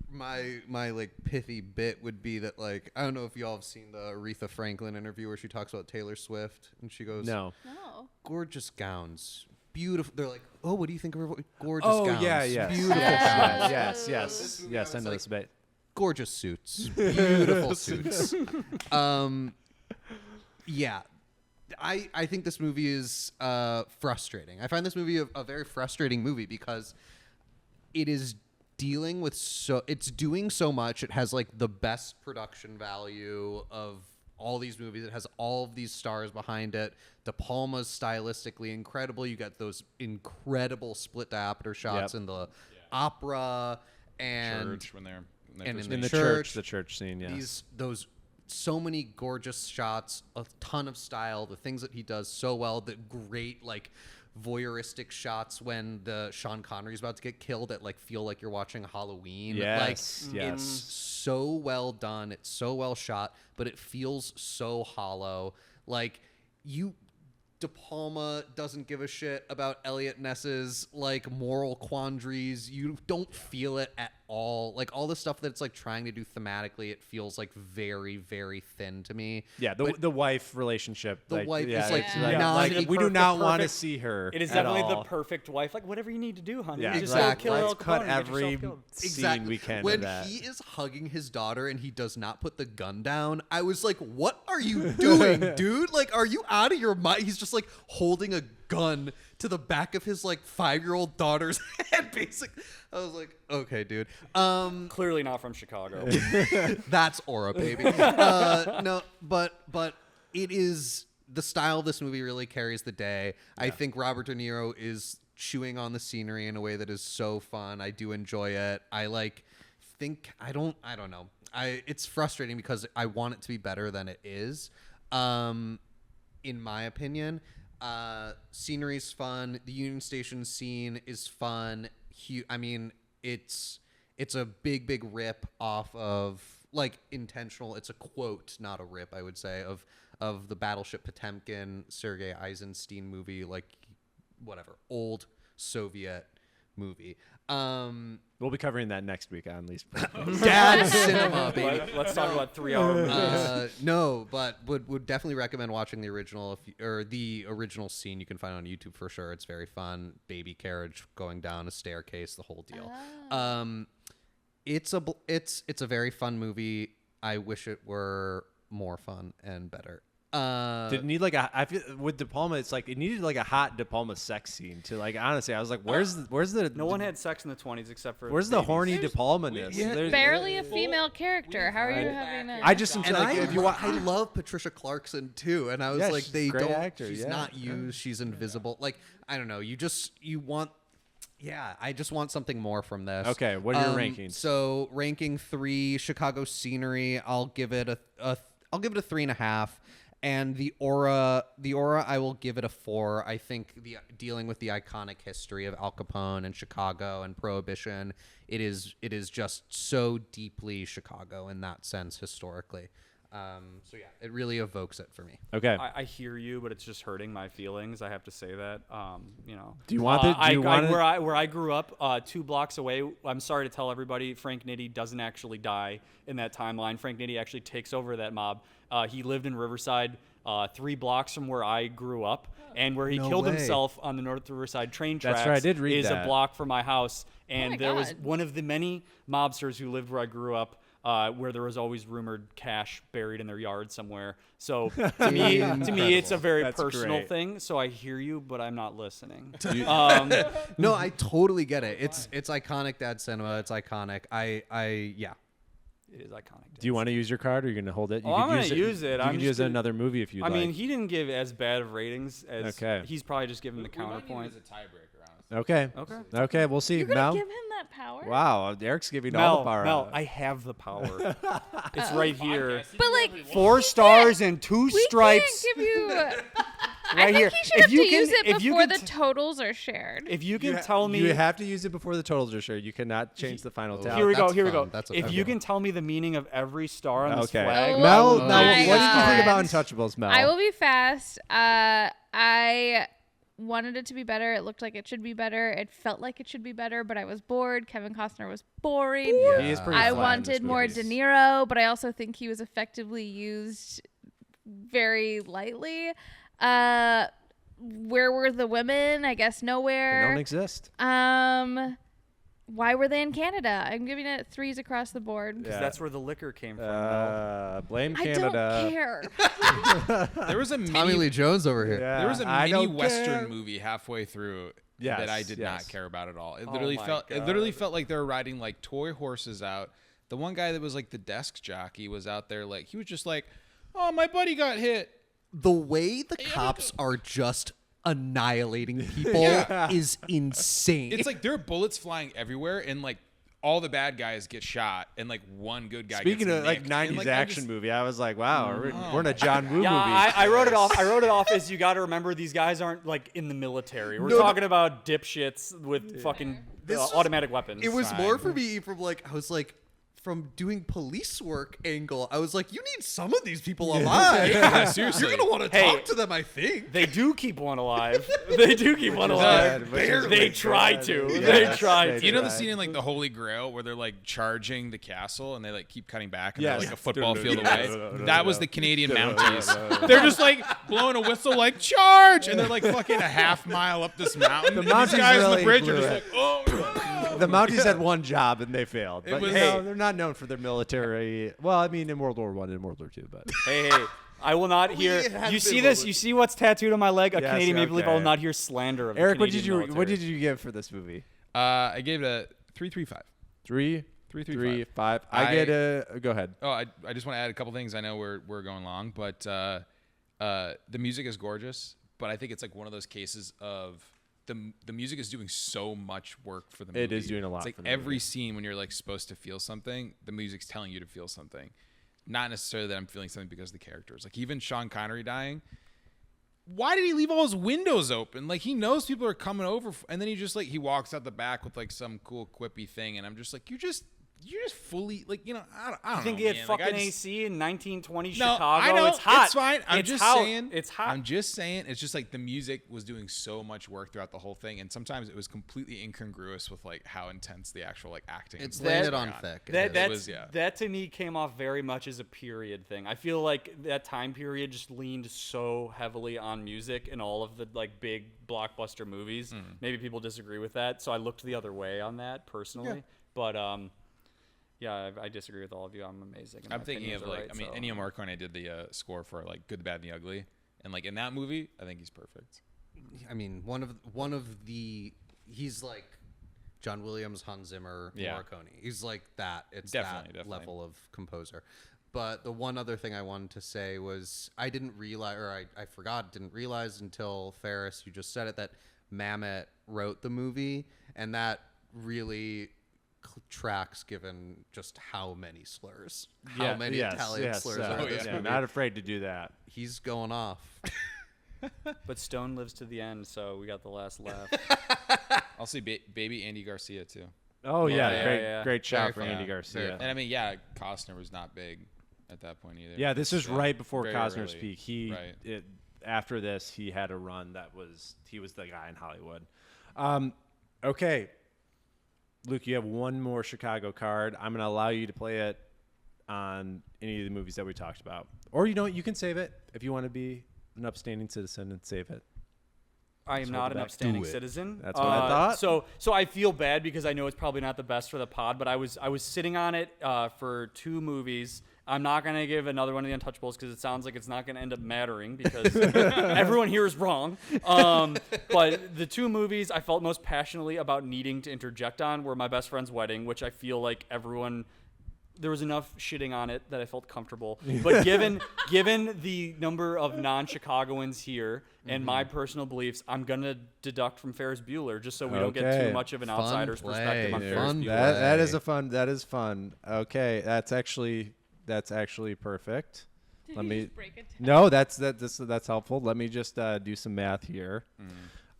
my like pithy bit would be that like, I don't know if y'all have seen the Aretha Franklin interview where she talks about Taylor Swift and she goes, No. No. gorgeous gowns, beautiful. They're like, oh, what do you think of her voice? Gorgeous Oh, gowns, yeah, yes. beautiful Yes, gowns, yes. I know this bit. gorgeous suits, beautiful suits. Yeah. I think this movie is frustrating. I find this movie a very frustrating movie because it is it's doing so much. It has like the best production value of all these movies. It has all of these stars behind it. De Palma's stylistically incredible. You got those incredible split diopter shots in the opera and Church when they're and first in In the the church, the church scene, yeah. those so many gorgeous shots, a ton of style, the things that he does so well, the great like voyeuristic shots when the Sean Connery's about to get killed that like feel like you're watching Halloween. Yes, Like yes. it's so well done, it's so well shot, but it feels so hollow. Like De Palma doesn't give a shit about Elliot Ness's like moral quandaries. You don't feel it at all. Like all the stuff that it's like trying to do thematically, it feels like very, very thin to me. Yeah, But the wife relationship. the wife yeah, is like it's Yeah. not like, we do The not want to perfect- see her. It is at definitely the all. perfect wife. Like, whatever you need to do, honey. Yeah, You just exactly. go kill Let's Al cut Capone and get every yourself killed. scene we can When of that. he is hugging his daughter and he does not put the gun down, I was like, what are you doing, dude? Like, are you out of your mind? He's just like holding a gun to the back of his like 5-year-old daughter's head, basically. I was like, okay, dude. Clearly not from Chicago. That's Aura, baby. No, but it is the style of this movie really carries the day. I think Robert De Niro is chewing on the scenery in a way that is so fun. I do enjoy it. I don't know. It's frustrating because I want it to be better than it is. In my opinion, scenery's fun. The Union Station scene is fun. I mean, it's a big rip off of like intentional. It's a quote, not a rip, I would say, of the Battleship Potemkin, Sergei Eisenstein movie, like whatever, old Soviet movie. We'll be covering that next week on Least. Dad cinema, baby. Let's talk about 3-hour movies. No, but would definitely recommend watching the original the original scene. You can find on YouTube for sure. It's very fun. Baby carriage going down a staircase, the whole deal. It's a very fun movie. I wish it were more fun and better. Did it need like I feel with De Palma, it's like it needed like a hot De Palma sex scene to like honestly. I was like, where's the No one had sex in the 20s except for where's the babies. horny De Palma-ness? There's- Barely a female character. How are you having a? I just am And like if you want. I love Patricia Clarkson too, and I was Yeah, like, she's a they great don't. actor, She's yeah. not used. She's invisible. Like I don't know. You want. Yeah, I just want something more from this. Okay, what are your rankings? So ranking 3, Chicago scenery. I'll give it a 3.5. And the aura, I will give it a 4. I think dealing with the iconic history of Al Capone and Chicago and Prohibition, it is just so deeply Chicago in that sense historically. So yeah, it really evokes it for me. Okay. I hear you, but it's just hurting my feelings. I have to say that. You know. Do you want it? Do you want it? Where I grew up, 2 blocks away. I'm sorry to tell everybody, Frank Nitti doesn't actually die in that timeline. Frank Nitti actually takes over that mob. He lived in Riverside, 3 blocks from where I grew up, and where he No killed way. himself on the North Riverside train tracks. That's right, I did read is that. a block from my house, and my there was God. one of the many mobsters who lived where I grew up. Where there was always rumored cash buried in their yard somewhere. So to me, it's a very That's personal great. thing. So I hear you, but I'm not listening. No, I totally get it. It's iconic dad cinema. It's iconic. Yeah. It is iconic. Do you want to use your card, or you're gonna hold it? You Oh, could I'm gonna use use it. You I'm can just use it in gonna- another movie if you I like. mean, he didn't give as bad of ratings as. Okay. He's probably just giving the We might need it counterpoint. as a tiebreaker, honestly. Okay. Okay. We'll see. You're gonna Mel. give him that power? Wow, Eric's giving all the power. Mel, out. I have the power. It's right here. But like 4 stars and 2 we stripes. can't give you. I Right think here. he should have to use it if you before can the totals are shared. If you You can tell me, you have to use it before the totals are shared. You cannot change the final tally. here we go. That's Here we fun. go. That's If okay. you can tell me the meaning of every star on this Okay. flag, Mel, Oh now, my what did you think God. about Untouchables, Mel? I will be fast. I wanted it to be better. It looked like it should be better. It felt like it should be better, but I was bored. Kevin Costner was boring. He is pretty I flat in this wanted more movie. De Niro, but I also think he was effectively used very lightly. Where were the women? I guess They nowhere. don't exist. Why were they in Canada? I'm giving it 3s across the board. Yeah. that's where the liquor came from. Mel. Blame I Canada. don't care. There was a Tommy mini, Lee Jones over here. Yeah, there was a I mini don't Western care. movie halfway through Yes, that I did yes. not care about at all. It Oh literally my felt God. felt like they were riding like toy horses out. The one guy that was like the desk jockey was out there like he was just like, oh, my buddy got hit. The way the cops are just annihilating people is insane. It's like there are bullets flying everywhere, and like all the bad guys get shot, and like one good guy. Speaking gets of like nicked. 90s And, like, action movie, I was like, wow, we're in a John Woo movie. I wrote it off. I wrote it off as you got to remember these guys aren't like in the military. We're talking about dipshits with fucking automatic weapons. It was more for me from like I was like from doing police work angle. I was like, you need some of these people alive. Yeah, seriously. You're gonna want to talk to them. I think They do keep one alive. They do keep one alive. They try to. They try to. You know the scene in like the Holy Grail where they're like charging the castle and they like keep cutting back and they're like a football field away? That was the Canadian Mounties. They're just like blowing a whistle like charge, and they're like fucking a half mile up this mountain. The And these Mounties guys on really the bridge blew are just it. like, oh. The Mounties had one job and they failed. But was- you know, they're not known for their military. Well, I mean, in World War I and World War II, but Hey, I will not hear. had You been see this? rolling. You see what's tattooed on my leg? A Yes, Canadian Maple Leaf. I will okay. not hear slander of Eric, the Canadian military. what did you give for this movie? I gave it a 3.35. 3, 3.35. 5. I get a. Go ahead. Oh, I just want to add a couple things. I know we're going long, but the music is gorgeous. But I think it's like one of those cases of the music is doing so much work for the movie. It is doing a lot It's like for the every movie. scene when you're like supposed to feel something, the music's telling you to feel something. Not necessarily that I'm feeling something because of the characters. Like even Sean Connery dying. Why did he leave all his windows open? Like he knows people are coming over, and then he just like he walks out the back with like some cool quippy thing, and I'm just like, you're just fully like I don't I think know, he had man. Like, fucking I just- AC in 1920 No, Chicago. I know It's hot. It's fine. I'm It's just hot. saying. It's hot. I'm just saying. It's just like the music was doing so much work throughout the whole thing, and sometimes it was completely incongruous with like how intense the actual like acting. it's was laying it going on thick. That to me came off very much as a period thing. I feel like that time period just leaned so heavily on music in all of the like big blockbuster movies. Maybe people disagree with that, so I looked the other way on that personally. But yeah, I disagree with all of you. I'm amazing. and I'm my thinking of opinions like are right, Ennio so. Morricone did the score for like Good, the Bad, and the Ugly, and like in that movie, I think he's perfect. I mean, one of the he's like John Williams, Hans Zimmer, Yeah. Morricone. He's like that. It's Definitely. level of composer. But the one other thing I wanted to say was I didn't realize, or I forgot, didn't realize until Ferris, you just said it, that Mamet wrote the movie, and that really tracks given just how many slurs, how many Italian slurs are in this movie. Not afraid to do that. He's going off. But Stone lives to the end, so we got the last laugh. I'll see baby Andy Garcia too. Oh Yeah, yeah, yeah, great, yeah. great shot for Very Andy funny. Garcia. And I mean, yeah, Costner was not big at that point either. Yeah, this is So, right before very Costner's early. peak. Right. After this, he had a run he was the guy in Hollywood. Okay, Luke, you have one more Chicago card. I'm going to allow you to play it on any of the movies that we talked about, or you can save it if you want to be an upstanding citizen and save it. I am not an back. upstanding Do it. citizen. That's what I thought. So I feel bad because I know it's probably not the best for the pod, but I was sitting on it for two movies. I'm not gonna give another one of the Untouchables because it sounds like it's not gonna end up mattering because everyone here is wrong. But the two movies I felt most passionately about needing to interject on were My Best Friend's Wedding, which I feel like there was enough shitting on it that I felt comfortable. But given the number of non-Chicagoans here and my personal beliefs, I'm gonna deduct from Ferris Bueller just so we don't get Okay. too much of an outsider's play. perspective on Yeah. Ferris Fun Bueller. That is fun. Okay, that's actually perfect. Did Let you me. just break it? No, that's helpful. Let me just do some math here.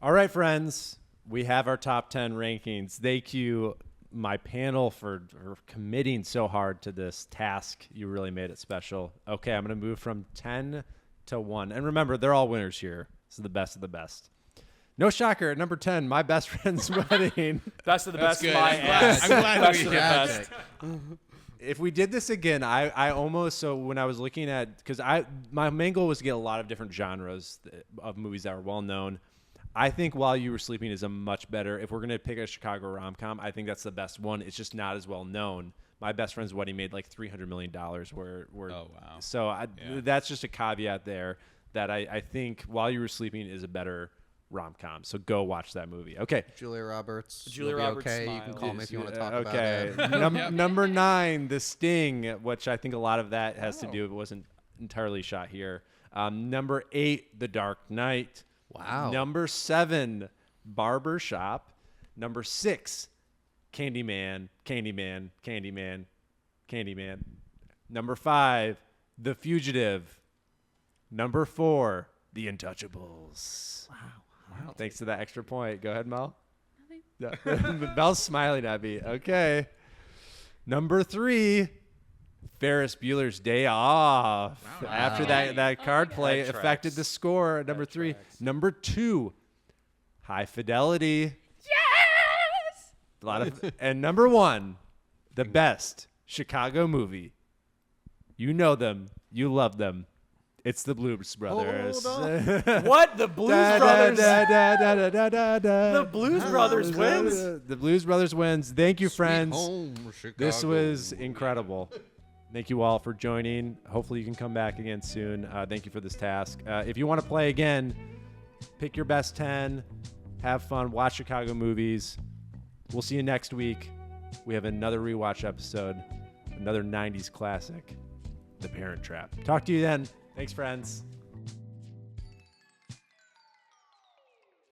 All right, friends, we have our top 10 rankings. Thank you, my panel, for committing so hard to this task. You really made it special. Okay, I'm going to move from 10 to 1. And remember, they're all winners here. This is the best of the best. No shocker, at number 10, My Best Friend's Wedding. Best of the That's best, good. my I'm glad- ass. I'm glad Best we of the had best. If we did this again, I almost, so when I was looking at, because my main goal was to get a lot of different genres of movies that were well known. I think While You Were Sleeping is a much better, if we're going to pick a Chicago rom-com, I think that's the best one. It's just not as well known. My Best Friend's Wedding made like $300 million. Where Oh, wow. So Yeah. that's just a caveat there that I think While You Were Sleeping is a better rom-com. So go watch that movie. Okay. Julia Roberts. Julia you'll be Roberts okay. You can smile. call me if you want to talk Okay. about it. Number 9, The Sting, which I think a lot of that has to do. It wasn't entirely shot here. Number 8, The Dark Knight. Wow. Number 7, Barber Shop. Number 6, Candyman. Number 5, The Fugitive. Number 4, The Untouchables. Wow. Thanks to that extra point. Go ahead, Mel. Yeah. Mel's smiling at me. Okay. Number 3, Ferris Bueller's Day Off. Wow. After that card play That affected tracks. the score at number 3. tracks. Number 2, High Fidelity. Yes. A lot of, and number 1, the best Chicago movie. You know them. You love them. It's the Blues Brothers. What? The Blues Brothers? The Blues Brothers wins? The Blues Brothers wins. Thank you, Sweet friends. home, This Chicago. was incredible. Thank you all for joining. Hopefully you can come back again soon. Thank you for this task. If you want to play again, pick your best 10. Have fun. Watch Chicago movies. We'll see you next week. We have another rewatch episode, another 90s classic, The Parent Trap. Talk to you then. Thanks, friends.